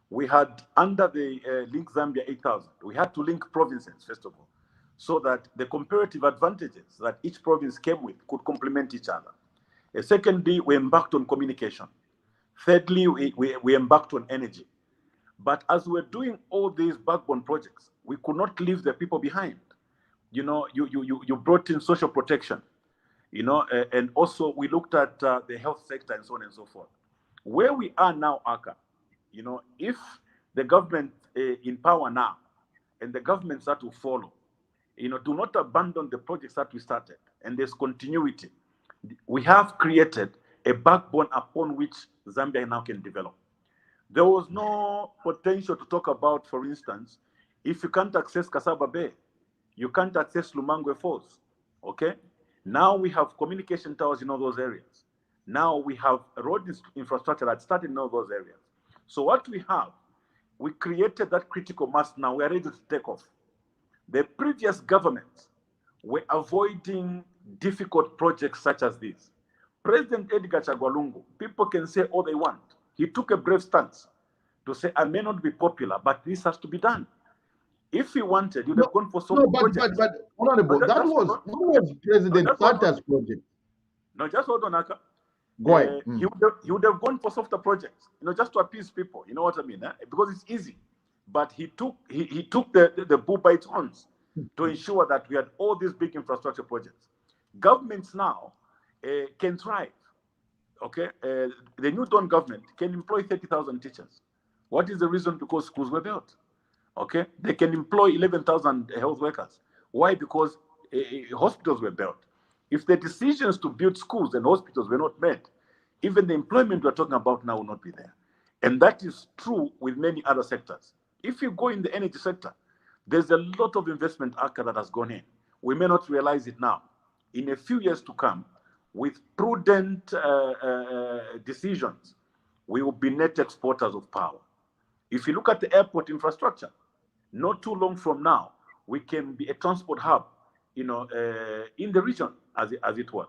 We had, under the Link Zambia 8000, we had to link provinces, first of all, so that the comparative advantages that each province came with could complement each other. Secondly, we embarked on communication. Thirdly, we embarked on energy. But as we're doing all these backbone projects, we could not leave the people behind. You brought in social protection, and also we looked at the health sector and so on and so forth. Where we are now, Aka, if the government in power now and the governments that will follow, do not abandon the projects that we started, and there's continuity. We have created a backbone upon which Zambia now can develop. There was no potential to talk about, for instance, if you can't access Kasaba Bay, you can't access Lumangwe Falls, okay? Now we have communication towers in all those areas. Now we have road infrastructure that started in all those areas. So what we have, we created that critical mass. Now we are ready to take off. The previous governments were avoiding difficult projects such as this. President Edgar Chagwalungu, people can say all they want. He took a brave stance to say, I may not be popular, but this has to be done. If he wanted, you'd have gone for some projects. But Honorable, that was President Sata's project. No, just hold on, Aka. Go ahead. He would have gone for softer projects, just to appease people. You know what I mean? Because it's easy. But he took the bull by its horns to ensure that we had all these big infrastructure projects. Governments now can thrive. Okay, the New Dawn government can employ 30,000 teachers. What is the reason? Because schools were built. Okay, they can employ 11,000 health workers. Why? Because hospitals were built. If the decisions to build schools and hospitals were not made, even the employment we're talking about now will not be there. And that is true with many other sectors. If you go in the energy sector, there's a lot of investment that has gone in. We may not realize it now. In a few years to come, with prudent decisions, we will be net exporters of power. If you look at the airport infrastructure, not too long from now, we can be a transport hub, in the region as it was.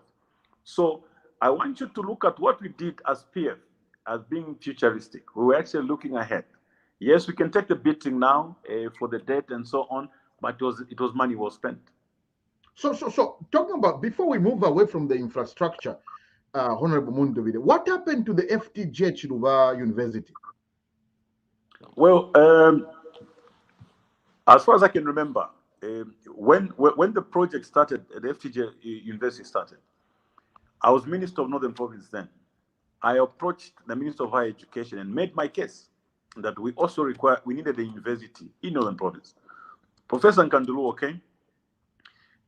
So I want you to look at what we did as PF as being futuristic. We were actually looking ahead. Yes, we can take the beating now for the debt and so on, but it was money well spent. So talking about, before we move away from the infrastructure, Honorable Mundubile, what happened to the FTJ University? Well, as far as I can remember, when the project started, the FTJ University started, I was Minister of Northern Province then. I approached the Minister of Higher Education and made my case that we needed a university in Northern Province. Professor Nkanduluo came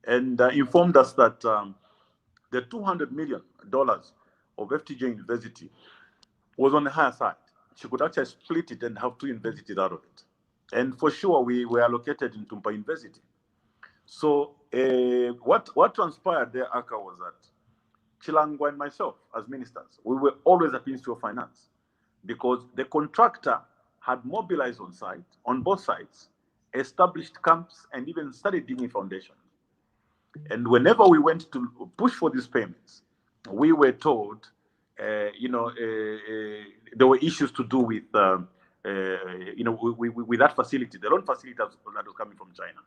and informed us that the $200 million of FTJ University was on the higher side. She could actually split it and have two universities out of it. And for sure, we were allocated in Tumpa University. So what transpired there, Aka, was that Chilangwa and myself, as ministers, we were always at Ministry of Finance because the contractor had mobilized on site, on both sides, established camps, and even started digging foundations. And whenever we went to push for these payments, we were told, there were issues to do with, with that facility, the loan facility that was coming from China.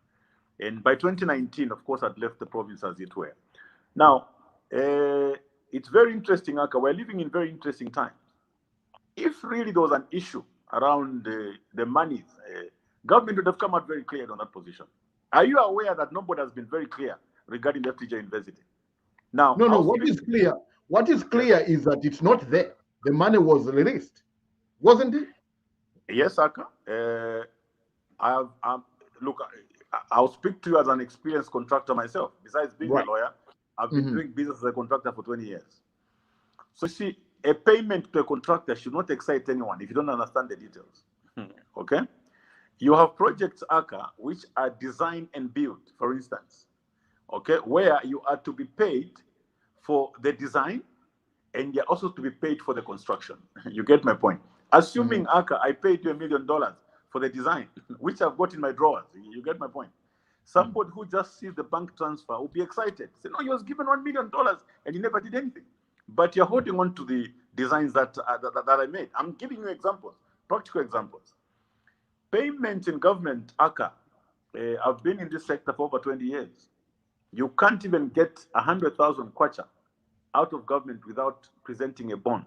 And by 2019, of course, I'd left the province as it were. Now, it's very interesting, Aka. We're living in very interesting times. If really there was an issue around the money, government would have come out very clear on that position. Are you aware that nobody has been very clear regarding the FTJ University? Now, no. What is clear? What is clear is that it's not there. The money was released, wasn't it? Yes, Aka. Look, I'll speak to you as an experienced contractor myself. Besides being a lawyer, I've been doing business as a contractor for 20 years. So see, a payment to a contractor should not excite anyone if you don't understand the details. Okay? You have projects, Aka, which are designed and built, for instance, okay, where you are to be paid for the design and you're also to be paid for the construction. You get my point? Assuming, Aka, I paid you $1 million for the design, which I've got in my drawers. You get my point? Somebody who just sees the bank transfer will be excited. Say, no, he was given $1 million and he never did anything. But you're holding on to the designs that I made. I'm giving you examples, practical examples. Payment in government, Aka, I've been in this sector for over 20 years. You can't even get 100,000 kwacha out of government without presenting a bond.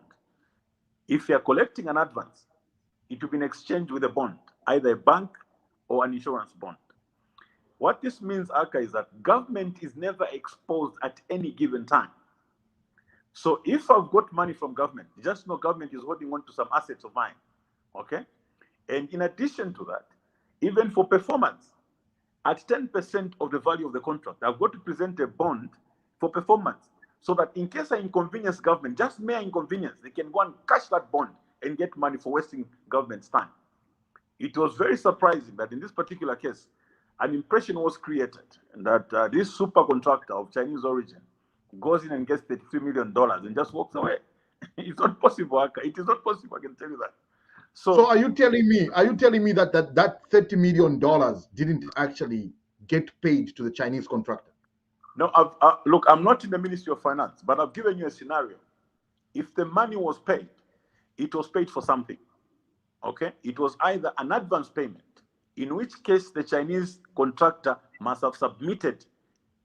If you're collecting an advance, it will be in exchange with a bond, either a bank or an insurance bond. What this means, Aka, is that government is never exposed at any given time. So if I've got money from government, just know government is holding on to some assets of mine, okay? And in addition to that, even for performance, at 10% of the value of the contract, I've got to present a bond for performance so that in case I inconvenience government, just mere inconvenience, they can go and cash that bond and get money for wasting government's time. It was very surprising that in this particular case, an impression was created that this super contractor of Chinese origin goes in and gets $33 million and just walks away. It's not possible, Aka. It is not possible, I can tell you that. So are you telling me that $30 million didn't actually get paid to the Chinese contractor? No, look, I'm not in the Ministry of Finance, but I've given you a scenario. If the money was paid, it was paid for something, okay? It was either an advance payment, in which case the Chinese contractor must have submitted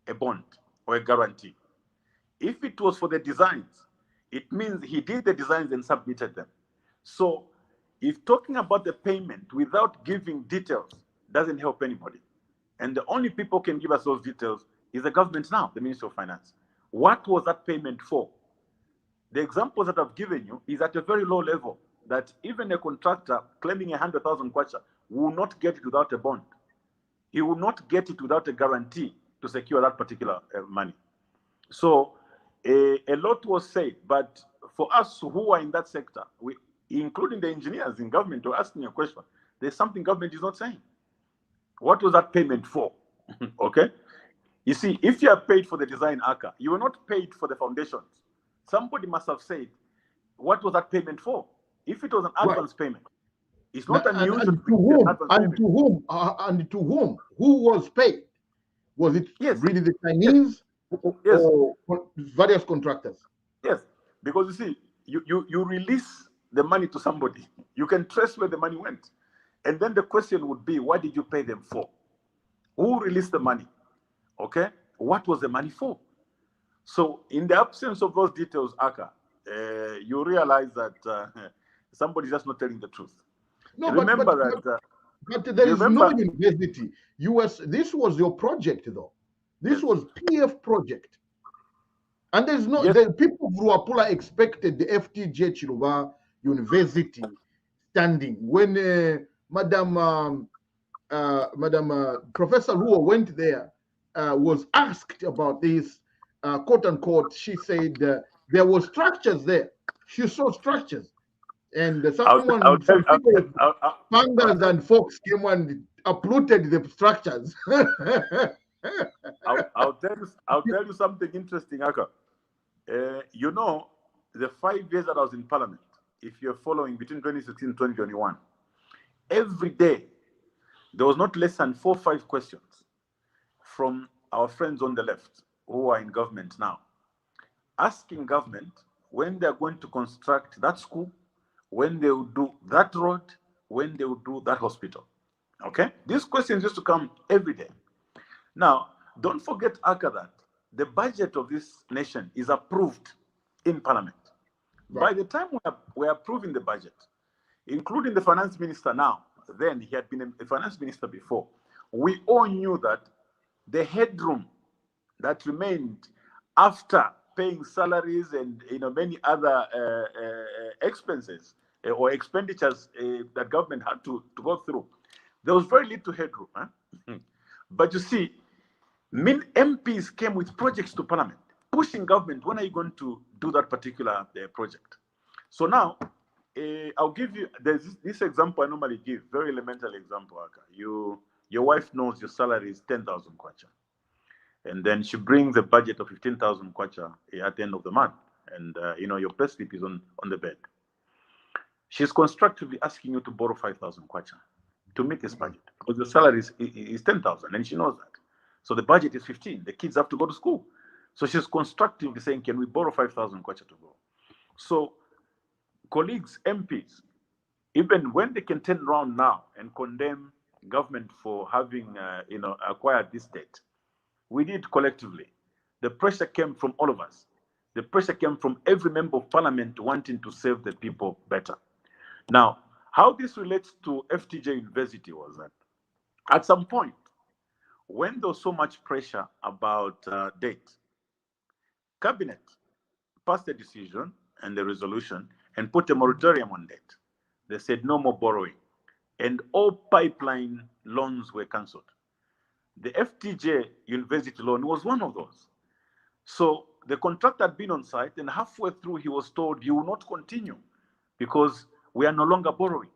a bond or a guarantee. If it was for the designs, it means he did the designs and submitted them. So if talking about the payment without giving details doesn't help anybody. And the only people who can give us those details is the government now, the Ministry of Finance. What was that payment for? The examples that I've given you is at a very low level that even a contractor claiming 100,000 kwacha will not get it without a bond. He will not get it without a guarantee to secure that particular money. So a lot was said, but for us who are in that sector, including the engineers in government, were asking a question. There's something government is not saying. What was that payment for? Okay? You see, if you are paid for the design, Aka, you were not paid for the foundations. Somebody must have said, what was that payment for? If it was an advance payment, it's not unusual. And to whom? Who was paid? Was it really the Chinese or various contractors? Yes, because you see, you release the money to somebody. You can trace where the money went. And then the question would be, what did you pay them for? Who released the money? Okay? What was the money for? So in the absence of those details, Aka, you realize that somebody's just not telling the truth. No, but there is no university. This was your project, though. This was PF project. And there's no, the people of Ruapula expected the FTJ Chiluba University standing. When Professor Luo went there, was asked about this, quote unquote, she said there were structures there. She saw structures. And someone, pandas and folks came and uprooted the structures. I'll tell you something interesting, Aka. You know, the 5 years that I was in Parliament, if you're following between 2016 and 2021, every day there was not less than 4 or 5 questions from our friends on the left who are in government now, asking government when they're going to construct that school, when they will do that road, when they will do that hospital. Okay? These questions used to come every day. Now, don't forget, Aka, that the budget of this nation is approved in Parliament. Right. By the time we're approving the budget, including the finance minister now, then he had been a finance minister before, we all knew that the headroom that remained after paying salaries and many other expenses or expenditures that government had to go through, there was very little headroom. Huh? But you see, MPs came with projects to Parliament, pushing government, when are you going to do that particular project? So now, I'll give you, there's this example I normally give, very elemental example, Aka. Your wife knows your salary is 10,000 kwacha. And then she brings a budget of 15,000 kwacha at the end of the month. And, your pay slip is on the bed. She's constructively asking you to borrow 5,000 kwacha to meet this budget, because the salary is 10,000, and she knows that. So the budget is 15. The kids have to go to school. So she's constructively saying, can we borrow 5,000 kwacha to go? So colleagues, MPs, even when they can turn around now and condemn government for having, acquired this debt, we did collectively. The pressure came from all of us. The pressure came from every member of parliament wanting to serve the people better. Now, how this relates to FTJ University was that at some point, when there was so much pressure about debt, Cabinet passed a decision and a resolution and put a moratorium on debt. They said no more borrowing, and all pipeline loans were cancelled. The FTJ University loan was one of those. So the contractor had been on site, and halfway through he was told he will not continue because we are no longer borrowing.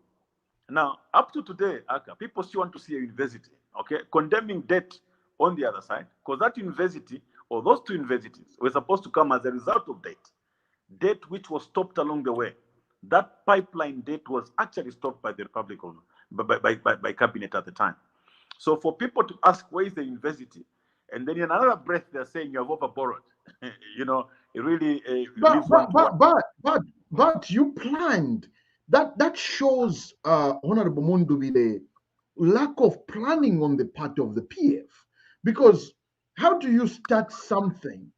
Now, up to today, Aka, people still want to see a university, okay, condemning debt on the other side, because that university, or those two universities, were supposed to come as a result of debt which was stopped along the way. That pipeline debt was actually stopped by the Republic of, by cabinet at the time. So for people to ask where is the university, and then in another breath they're saying you have over borrowed, it really leaves one to wonder. But you planned. That shows, Honorable Mundubile, lack of planning on the part of the PF. Because how do you start something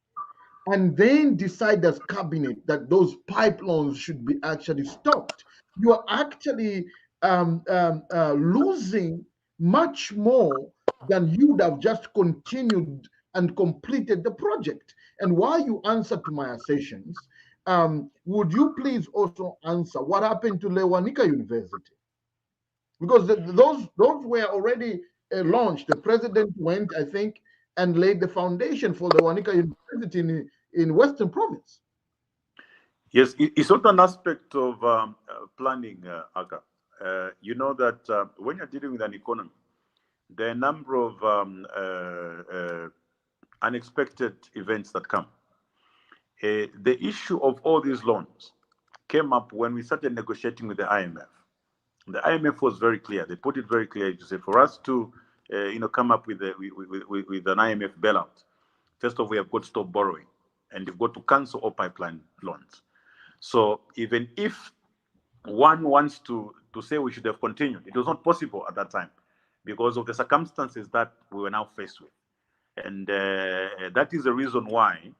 and then decide as cabinet that those pipelines should be actually stopped? You are actually losing much more than you would have just continued and completed the project. And while you answer to my assertions, would you please also answer what happened to Lewanika University? Because those were already launched. The president went, I think, and laid the foundation for Lewanika University in Western Province. Yes, it's not an aspect of planning, Aka. You know that when you're dealing with an economy, there are a number of unexpected events that come. The issue of all these loans came up when we started negotiating with the IMF. The IMF was very clear. They put it very clear to say for us to, come up with an IMF bailout. First of all, we have got to stop borrowing, and you've got to cancel all pipeline loans. So even if one wants to say we should have continued, it was not possible at that time because of the circumstances that we were now faced with. And that is the reason why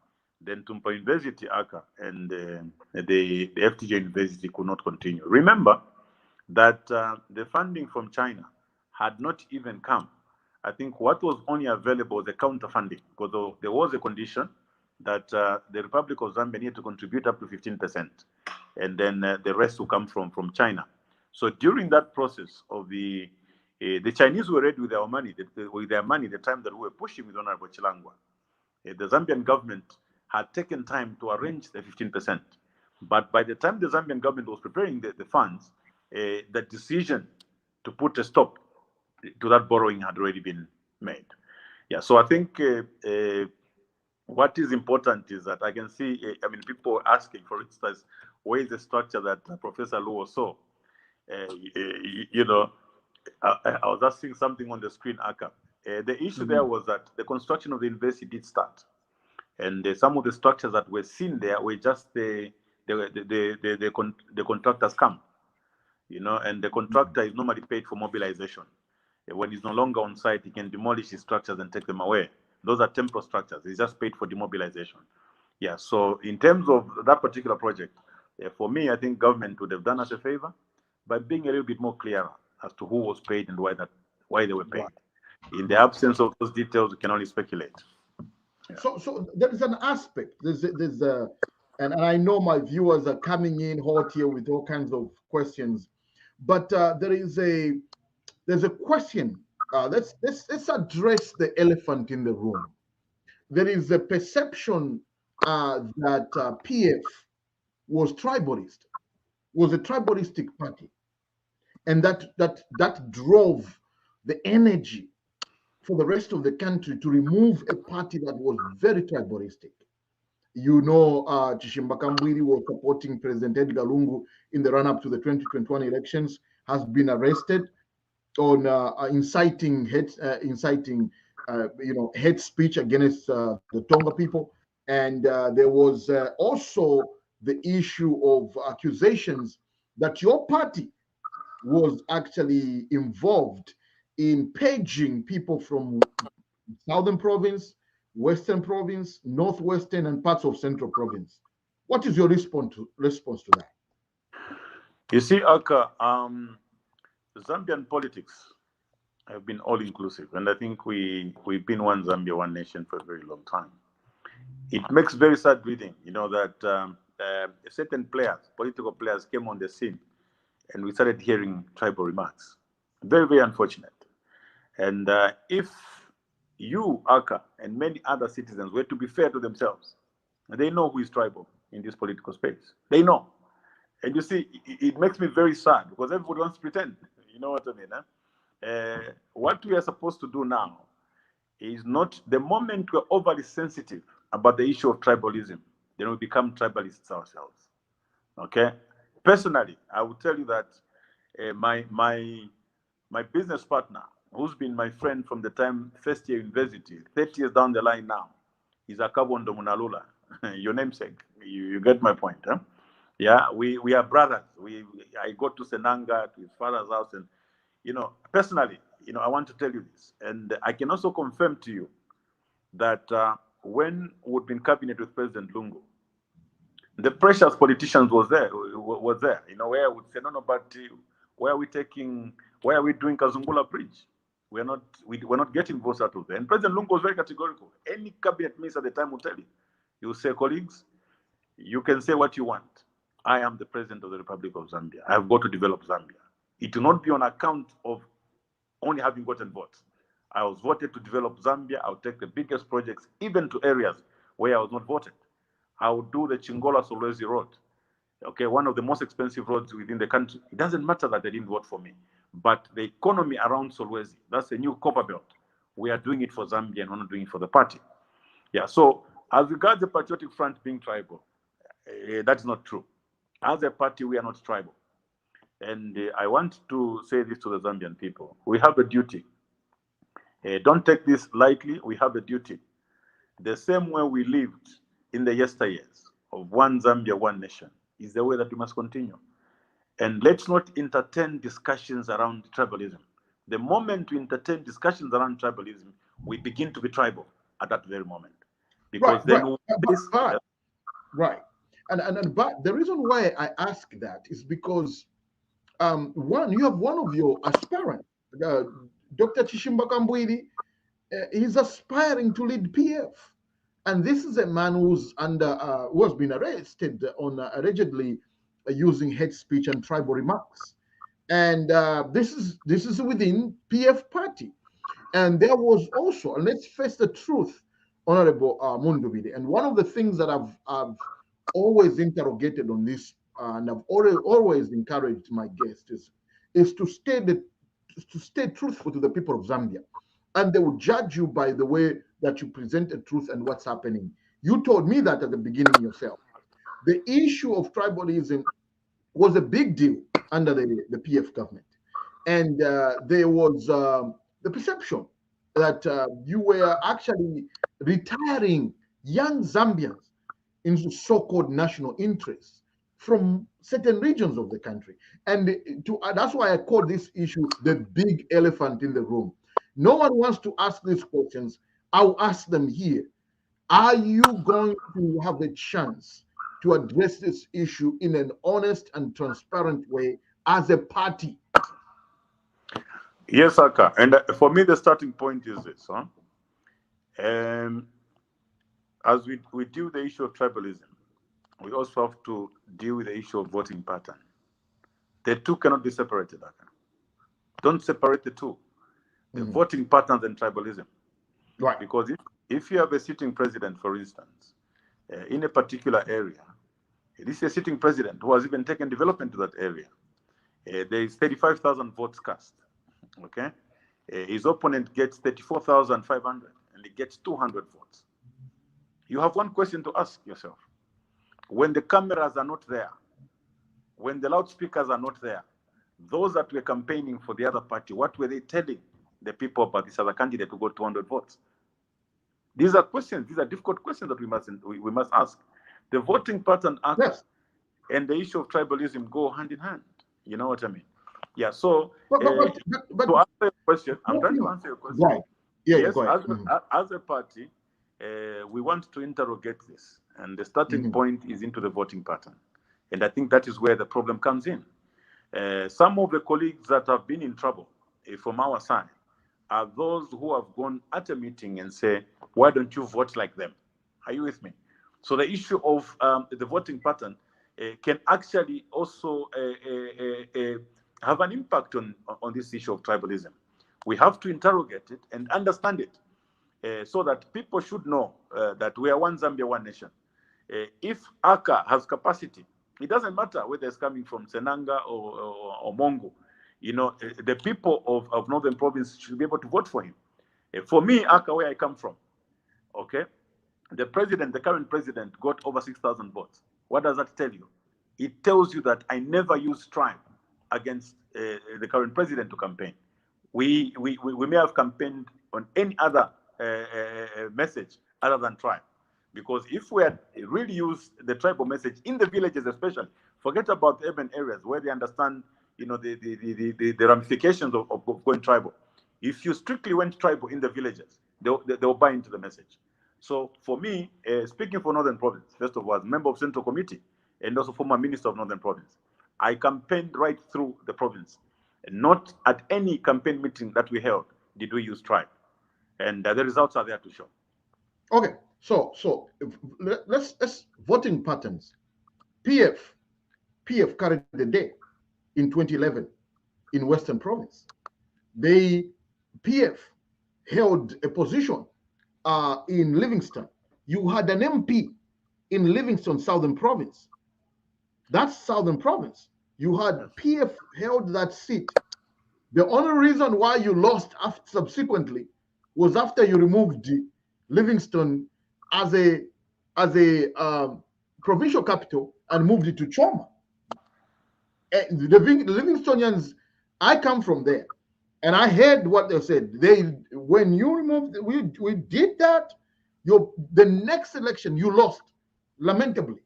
then Mporokoso University, Aka, and the FTJ University could not continue. Remember that the funding from China had not even come. I think what was only available was the counter funding, because there was a condition that the Republic of Zambia needed to contribute up to 15%, and then the rest will come from China. So during that process of the Chinese were ready with their money, the time that we were pushing with Honorable Chilangwa. The Zambian government had taken time to arrange the 15%. But by the time the Zambian government was preparing the funds, the decision to put a stop to that borrowing had already been made. Yeah, so I think what is important is that I can see, people asking, for instance, where is the structure that Professor Luo saw? I was asking something on the screen, Aka. The issue there was that the construction of the university did start, and some of the structures that were seen there were just the contractor's camp, and the contractor is normally paid for mobilization. When he's no longer on site, he can demolish his structures and take them away. Those are temporary structures. He's just paid for demobilization. Yeah, so in terms of that particular project, for me, I think government would have done us a favor by being a little bit more clearer as to who was paid and why they were paid. In the absence of those details, we can only speculate. Yeah. So there is an aspect. And I know my viewers are coming in hot here with all kinds of questions, but there's a question. Let's address the elephant in the room. There is a perception that PF was tribalist, was a tribalistic party, and that drove the energy for the rest of the country to remove a party that was very tribalistic. Chishimba Kambwili was supporting President Edgar Lungu in the run-up to the 2021 elections, has been arrested on inciting hate speech against the Tonga people. And there was also the issue of accusations that your party was actually involved in paging people from Southern Province, Western Province, Northwestern, and parts of Central Province. What is your response to that? You see, Aka, Zambian politics have been all-inclusive, and I think we've been one Zambia, one nation for a very long time. It makes very sad reading, that certain players, political players, came on the scene, and we started hearing tribal remarks. Very, very unfortunate. And if you, Aka, and many other citizens were to be fair to themselves, they know who is tribal in this political space. They know. And you see, it makes me very sad because everybody wants to pretend. You know what I mean? What we are supposed to do now is not, the moment we're overly sensitive about the issue of tribalism, then we become tribalists ourselves. Okay? Personally, I will tell you that my business partner, who's been my friend from the time first year university, 30 years down the line now, is Akabondo Munalula, your namesake. You get my point, huh? Yeah, we are brothers. I go to Senanga, to his father's house, and personally, I want to tell you this, and I can also confirm to you that when we'd been cabinet with President Lungu, the pressure as politicians was there. Where I would say, no, but where are we doing Kazungula Bridge? We're not getting votes out of there. And President Lungu was very categorical. Any cabinet minister at the time will tell you. He will say, colleagues, you can say what you want. I am the president of the Republic of Zambia. I have got to develop Zambia. It will not be on account of only having gotten votes. I was voted to develop Zambia. I'll take the biggest projects, even to areas where I was not voted. I will do the Chingola-Solwezi Road. Okay, one of the most expensive roads within the country. It doesn't matter that they didn't vote for me. But the economy around Solwezi, that's a new copper belt. We are doing it for Zambia and we're not doing it for the party. Yeah, so as regards the Patriotic Front being tribal, that is not true. As a party, we are not tribal. And I want to say this to the Zambian people. We have a duty. Don't take this lightly. We have a duty. The same way we lived in the yesteryears of one Zambia, one nation, is the way that we must continue. And let's not entertain discussions around tribalism. The moment we entertain discussions around tribalism, we begin to be tribal at that very moment. Because right. But the reason why I ask that is because you have one of your aspirants, Dr. Chishimba Kambwili, he's aspiring to lead PF. And this is a man who has been arrested on allegedly using hate speech and tribal remarks. And this is within PF party. And there was also, and let's face the truth, Honorable Mundubile, and one of the things that I've always interrogated on this, and I've always encouraged my guests is to stay truthful to the people of Zambia, and they will judge you by the way that you present the truth and what's happening. You told me that at the beginning yourself. The issue of tribalism was a big deal under the PF government, and there was the perception that you were actually retiring young Zambians into so-called national interests from certain regions of the country. And that's why I call this issue the big elephant in the room. No one wants to ask these questions. I'll ask them here. Are you going to have a chance to address this issue in an honest and transparent way as a party? Yes, Aka. And for me, the starting point is this. As we deal with the issue of tribalism, we also have to deal with the issue of voting pattern. The two cannot be separated, Aka. Don't separate the two. The voting patterns and tribalism. Right. Because if you have a sitting president, for instance, in a particular area, this is a sitting president who has even taken development to that area. There is 35,000 votes cast. Okay, his opponent gets 34,500, and he gets 200 votes. You have one question to ask yourself: when the cameras are not there, when the loudspeakers are not there, those that were campaigning for the other party, what were they telling the people about this other candidate who got 200 votes? These are questions. These are difficult questions that we must ask. The voting pattern act and the issue of tribalism go hand in hand. You know what I mean? Yeah. So, but to answer your question, I'm trying to answer your question. Right. Yeah. Yes. Go ahead. As a party, we want to interrogate this, and the starting point is into the voting pattern, and I think that is where the problem comes in. Some of the colleagues that have been in trouble from our side are those who have gone at a meeting and say, "Why don't you vote like them?" Are you with me? So the issue of the voting pattern can actually also have an impact on this issue of tribalism. We have to interrogate it and understand it so that people should know that we are one Zambia, one nation. If ACA has capacity, it doesn't matter whether it's coming from Senanga or Mongo. You know, the people of Northern Province should be able to vote for him. For me, ACA, where I come from, okay, the current president got over 6,000 votes. What does that tell you? It tells you that I never used tribe against the current president to campaign. We may have campaigned on any other message other than tribe. Because if we had really used the tribal message in the villages especially, forget about the urban areas where they understand, you know, the ramifications of going tribal. If you strictly went tribal in the villages, they'll buy into the message. So for me, speaking for Northern Province, first of all, as member of Central Committee and also former Minister of Northern Province, I campaigned right through the province. Not at any campaign meeting that we held did we use tribe. And the results are there to show. Okay, so let's voting patterns. PF carried the day in 2011 in Western Province. PF held a position in Livingston. You had an MP in Livingston, Southern Province. That's Southern Province. You had PF held that seat. The only reason why you lost subsequently was after you removed Livingston as a provincial capital and moved it to Choma. And the Livingstonians, I come from there, and I heard what they said. When you removed, we did that. The next election you lost, lamentably,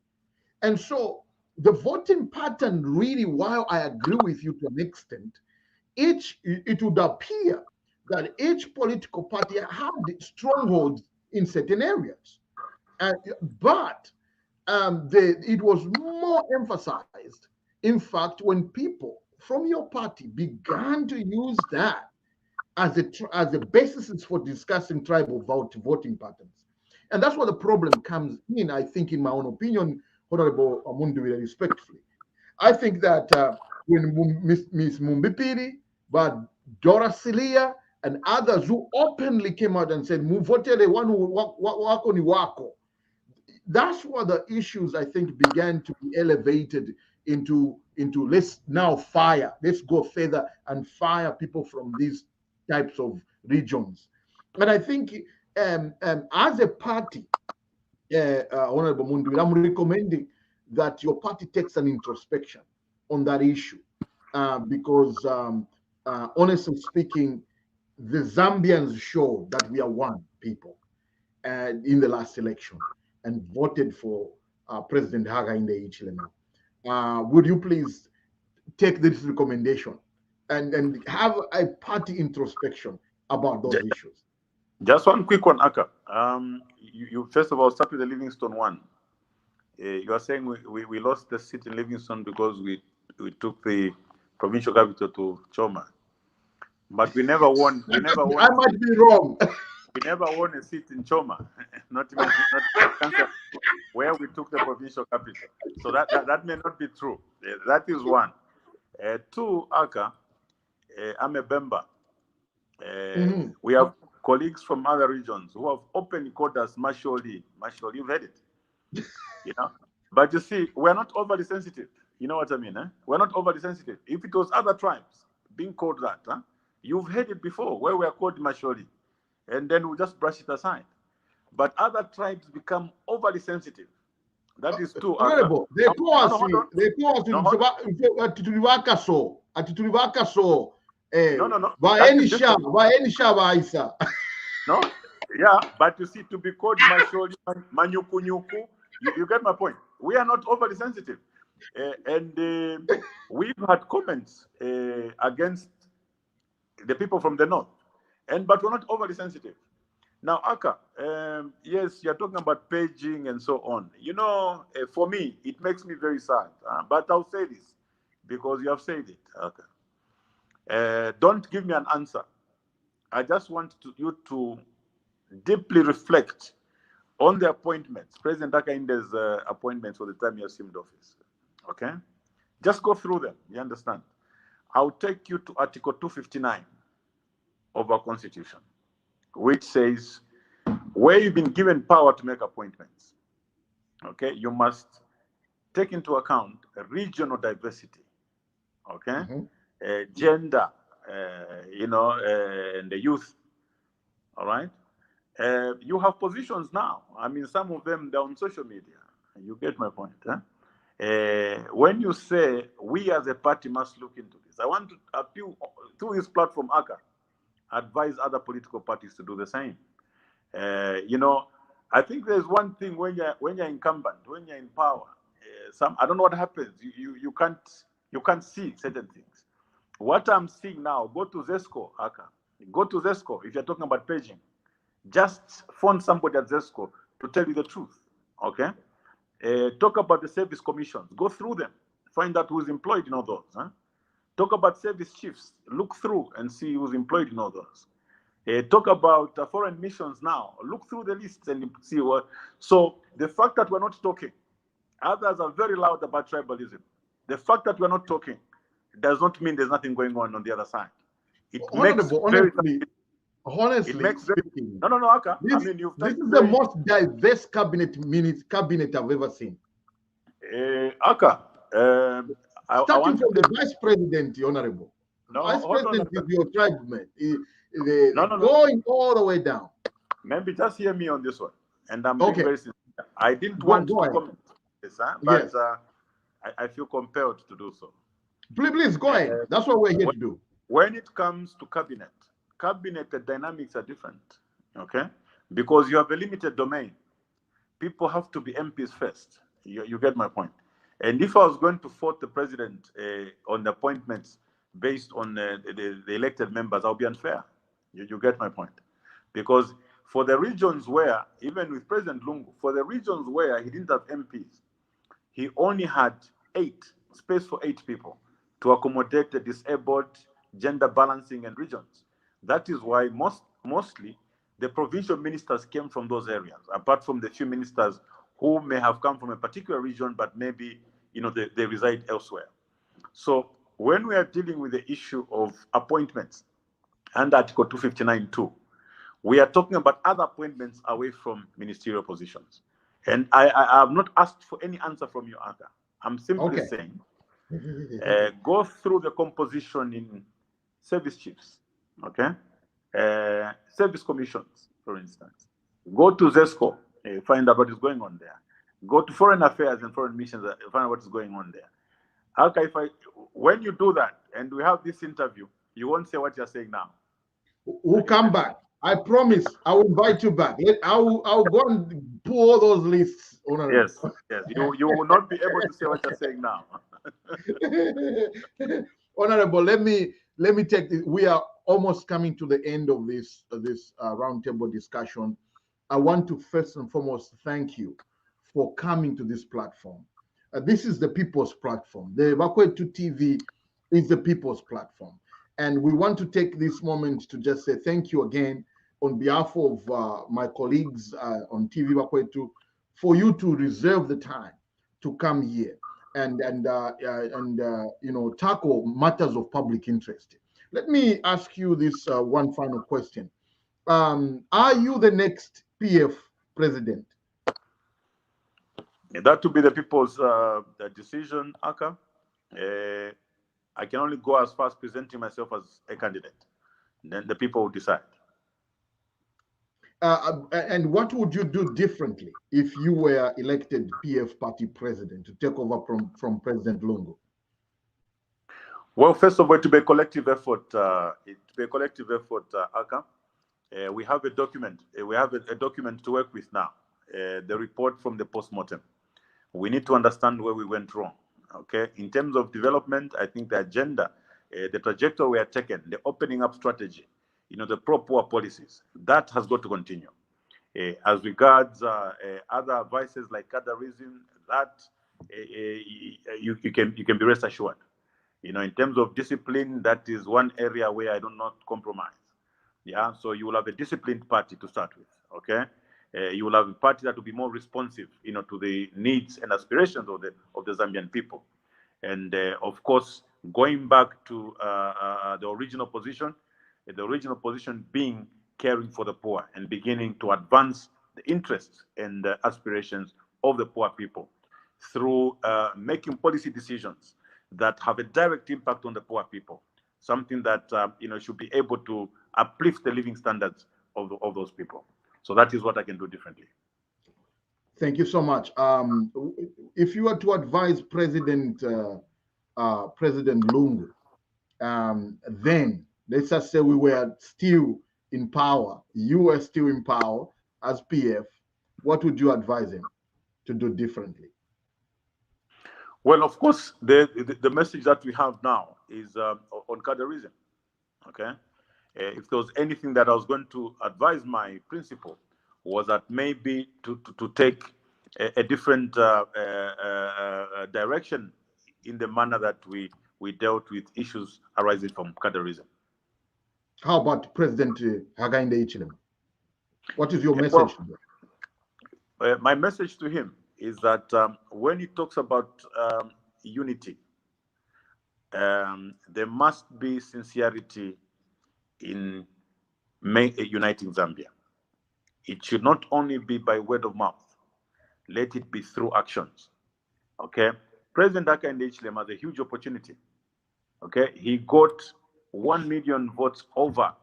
and so the voting pattern really, while I agree with you to an extent, it would appear that each political party had strongholds in certain areas, but it was more emphasized. In fact, when people from your party began to use that as a basis for discussing tribal voting patterns, and that's where the problem comes in. I think, in my own opinion, Honorable Mundubile, respectfully, I think that when Ms. Mumbipiri, but Dora Silia, and others who openly came out and said, "Muvotele wanu wako ni wako," that's where the issues, I think, began to be elevated into let's go further and fire people from these types of regions. And I think as a party, Honorable Mundu, I'm recommending that your party takes an introspection on that issue, because honestly speaking, the Zambians showed that we are one people in the last election and voted for President Hakainde Hichilema. Would you please take this recommendation and have a party introspection about those issues? Just one quick one, Aka. You first of all start with the Livingstone one. You are saying we lost the seat in Livingstone because we took the provincial capital to Choma, but we never won. We never won. I might be wrong. We never won a seat in Choma, not even Kansas, where we took the provincial capital. So that may not be true. That is one. Two, Aka, I'm a Bemba. We have colleagues from other regions who have openly called us Masholi. Masholi, you've heard it. You know, but you see, we're not overly sensitive. You know what I mean? We're not overly sensitive. If it was other tribes being called that, you've heard it before, where we are called Masholi, and then we just brush it aside. But other tribes become overly sensitive. That is too. Honorable, they call us Atitulivakaso. No, yeah, but you see, to be called Masholi, Manyukunyuku, you get my point. We are not overly sensitive. And we've had comments against the people from the north, but we're not overly sensitive. Now, Aka, yes, you're talking about paging and so on. You know, for me, it makes me very sad. But I'll say this because you have said it, Aka. Don't give me an answer. I just want you to deeply reflect on the appointments, President Hakainde's appointments for the time he assumed office. Okay? Just go through them. You understand? I'll take you to Article 259 of our Constitution, which says where you've been given power to make appointments, okay, you must take into account regional diversity, okay, gender, and the youth. All right. You have positions now. I mean, some of them they're on social media. You get my point. When you say we as a party must look into this, I want to appeal through this platform, Aka, advise other political parties to do the same. I think there's one thing when you're incumbent, when you're in power, I don't know what happens. You can't see certain things. What I'm seeing now, go to Zesco, Aka. Go to Zesco if you're talking about paging. Just phone somebody at Zesco to tell you the truth. Okay? Talk about the service commissions. Go through them. Find out who's employed in all those. Talk about service chiefs. Look through and see who's employed in all those. Talk about foreign missions now. Look through the lists and see what. So the fact that we're not talking, others are very loud about tribalism. The fact that we're not talking does not mean there's nothing going on the other side. It makes honestly speaking, no, Aka. This is the most diverse cabinet I've ever seen. Aka, starting from the vice president, honorable. Vice president is your tribesman. Going all the way down. Maybe just hear me on this one, and I'm being very sincere. I didn't want to comment this, but I feel compelled to do so. Please go ahead. That's what we're here to do. When it comes to cabinet, the dynamics are different, okay? Because you have a limited domain. People have to be MPs first. You get my point. And if I was going to vote the president on the appointments based on the elected members, I'll be unfair. You get my point. Because for the regions where, even with President Lungu, for the regions where he didn't have MPs, he only had space for 8 people to accommodate the disabled, gender balancing, and regions. That is why mostly the provincial ministers came from those areas, apart from the few ministers who may have come from a particular region, but maybe they reside elsewhere. So when we are dealing with the issue of appointments under Article 259(2), we are talking about other appointments away from ministerial positions. And I have not asked for any answer from you, Aka. I'm simply saying, go through the composition in service chiefs, okay? Service commissions, for instance. Go to ZESCO, find out what is going on there. Go to foreign affairs and foreign missions, find out what is going on there. Okay, when you do that and we have this interview, you won't say what you're saying now. We'll come back. I promise I will invite you back. I'll go and pull all those lists, Honorable. Yes, yes. You will not be able to say what you're saying now. Honorable, let me take this. We are almost coming to the end of this roundtable discussion. I want to first and foremost thank you for coming to this platform. This is the people's platform. The Bakwetu TV is the people's platform. And we want to take this moment to just say thank you again on behalf of my colleagues on TV Bakwetu for you to reserve the time to come here and tackle matters of public interest. Let me ask you this one final question. Are you the next PF president? That to be the people's decision, Aka. I can only go as far as presenting myself as a candidate. Then the people will decide. And what would you do differently if you were elected PF party president to take over from President Lungu? Well, first of all, to be a collective effort, Aka, we have a document. We have a document to work with now. The report from the postmortem. We need to understand where we went wrong. Okay, in terms of development, I think the agenda, the trajectory we are taking, the opening up strategy, the pro-poor policies, that has got to continue. As regards other vices like cadreism, that you can be rest assured. In terms of discipline, that is one area where I do not compromise. Yeah, so you will have a disciplined party to start with. Okay. You will have a party that will be more responsive, to the needs and aspirations of the Zambian people, and of course, going back to the original position being caring for the poor and beginning to advance the interests and the aspirations of the poor people through making policy decisions that have a direct impact on the poor people, something that should be able to uplift the living standards of those people. So that is what I can do differently. Thank you so much. If you were to advise President Lungu, then let's just say we were still in power, you were still in power as PF, what would you advise him to do differently? Well, of course, the message that we have now is on cadreism. Okay. If there was anything that I was going to advise my principal, was that maybe to take a different direction in the manner that we dealt with issues arising from cadreism. How about President Hakainde Hichilema? What is your message? My message to him is that when he talks about unity, there must be sincerity in uniting Zambia. It should not only be by word of mouth. Let it be through actions. Okay? President Hakainde Hichilema has a huge opportunity. Okay? He got 1 million votes over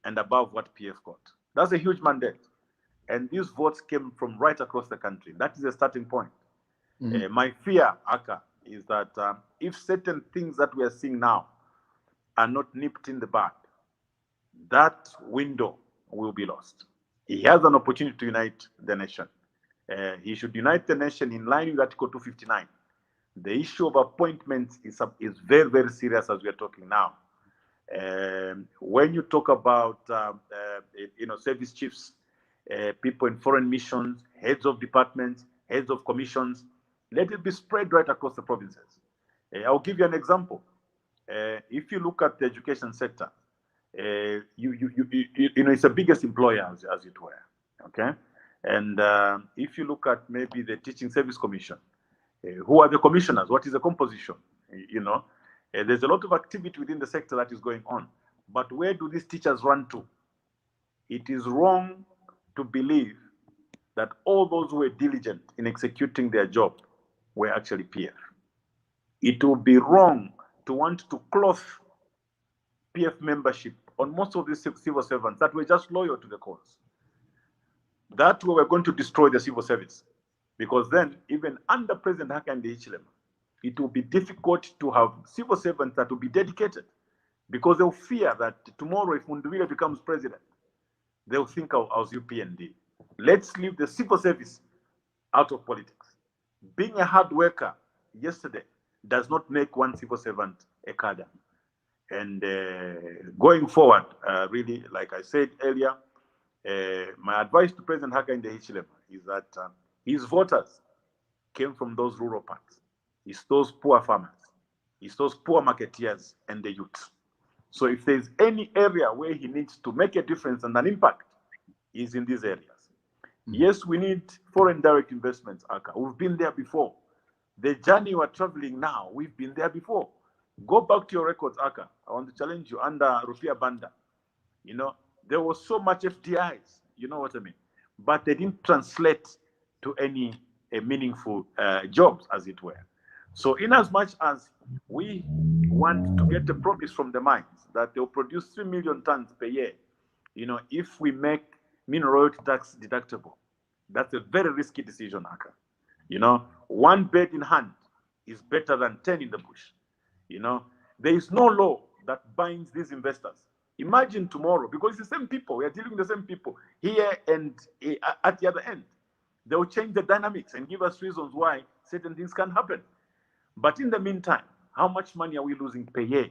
and above what PF got. That's a huge mandate. And these votes came from right across the country. That is a starting point. Mm-hmm. My fear, Aka, is that if certain things that we are seeing now are not nipped in the bud, that window will be lost. He has an opportunity to unite the nation. He should unite the nation in line with Article 259. The issue of appointments is very, very serious as we are talking now. When you talk about service chiefs, people in foreign missions, heads of departments, heads of commissions, let it be spread right across the provinces. I'll give you an example. If you look at the education sector, it's the biggest employer as it were. Okay, and if you look at maybe the Teaching Service Commission, who are the commissioners? What is the composition? There's a lot of activity within the sector that is going on, but where do these teachers run to? It is wrong to believe that all those who were diligent in executing their job were actually PF. It would be wrong to want to clothe PF membership on most of these civil servants that were just loyal to the cause. That we were going to destroy the civil service, because then even under President Hakainde Hichilema, it will be difficult to have civil servants that will be dedicated because they'll fear that tomorrow, if Mundubile becomes president, they'll think I was UPND. Let's leave the civil service out of politics. Being a hard worker yesterday does not make one civil servant a cadre. And going forward, really, like I said earlier, my advice to President Hakainde Hichilema is that his voters came from those rural parts. It's those poor farmers. It's those poor marketeers and the youth. So if there's any area where he needs to make a difference and an impact, is in these areas. Yes, we need foreign direct investments, Aka. We've been there before. The journey we're traveling now, we've been there before. Go back to your records, Aka. I want to challenge you under Rufia Banda. You know, there was so much FDIs, you know what I mean? But they didn't translate to any meaningful jobs, as it were. So in as much as we want to get a promise from the mines that they'll produce 3 million tons per year, you know, if we make mineral royalty tax deductible, that's a very risky decision, Aka. You know, one bird in hand is better than 10 in the bush. You know, there is no law that binds these investors. Imagine tomorrow, because it's the same people, we are dealing with the same people here and at the other end. They will change the dynamics and give us reasons why certain things can happen. But in the meantime, how much money are we losing per year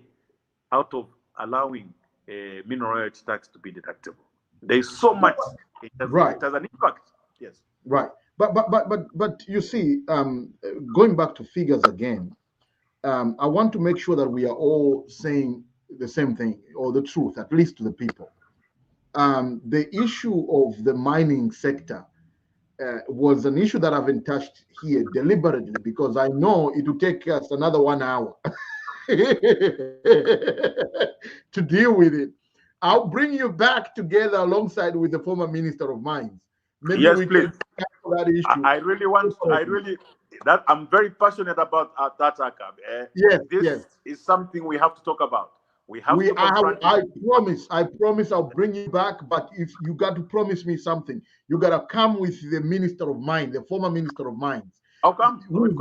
out of allowing mineral royalty tax to be deductible? There is so much. It has an impact. Yes. Right. But you see, going back to figures again, I want to make sure that we are all saying the same thing or the truth, at least to the people. The issue of the mining sector was an issue that I haven't touched here deliberately because I know it will take us another 1 hour to deal with it. I'll bring you back together alongside with the former Minister of Mines. Maybe yes, please. That issue. I really, that I'm very passionate about that, Akab. This is something we have to talk about. I promise I'll bring you back, but if you got to promise me something, you got to come with the Minister of Mines, the former Minister of Mines. I'll come. Who's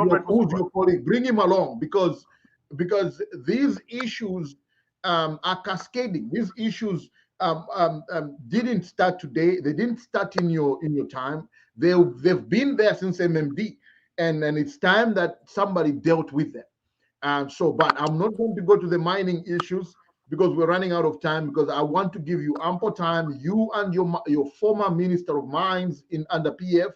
your colleague? Bring him along because these issues are cascading. These issues didn't start today. They didn't start in your time. They've been there since MMD, and it's time that somebody dealt with them. But I'm not going to go to the mining issues because we're running out of time. Because I want to give you ample time, you and your former Minister of Mines under PF,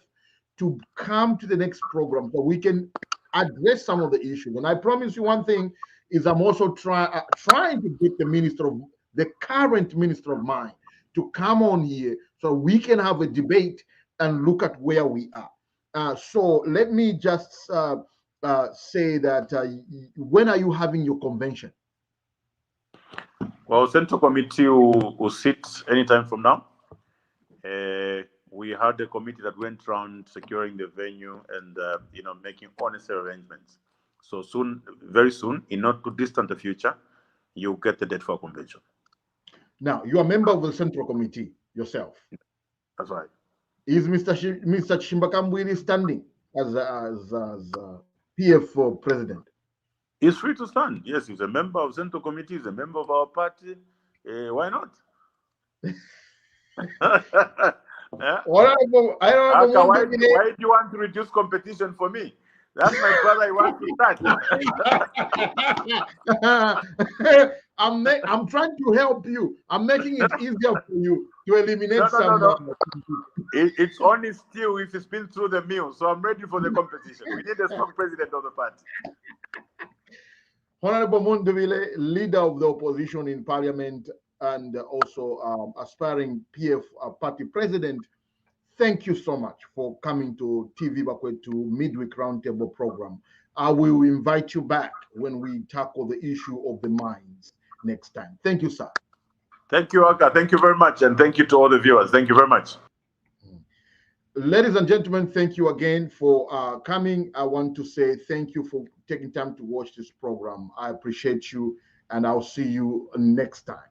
to come to the next program so we can address some of the issues. And I promise you one thing is I'm also trying to get the current Minister of Mines to come on here so we can have a debate and look at where we are. So let me just say that when are you having your convention? Well, Central Committee will sit anytime from now. We had a committee that went around securing the venue and making all necessary arrangements. So soon, very soon, in not too distant a future, you'll get the date for convention. Now, you are a member of the Central Committee yourself. That's right. Is Mr. Chimbakambwili standing as PF president? He's free to stand. Yes, he's a member of Central Committee. He's a member of our party. Why not? Why do you want to reduce competition for me? That's my brother. I want to start. I'm trying to help you. I'm making it easier for you to eliminate some. It's only still if it's been through the mill. So I'm ready for the competition. We need a strong president of the party. Honorable Mundubile, leader of the opposition in parliament and also aspiring PF party president, thank you so much for coming to TV Bakwe to MidWeek RoundTable program. I will invite you back when we tackle the issue of the mines next time. Thank you, sir. Thank you, Aka. Thank you very much. And thank you to all the viewers. Thank you very much. Ladies and gentlemen, thank you again for coming. I want to say thank you for taking time to watch this program. I appreciate you, and I'll see you next time.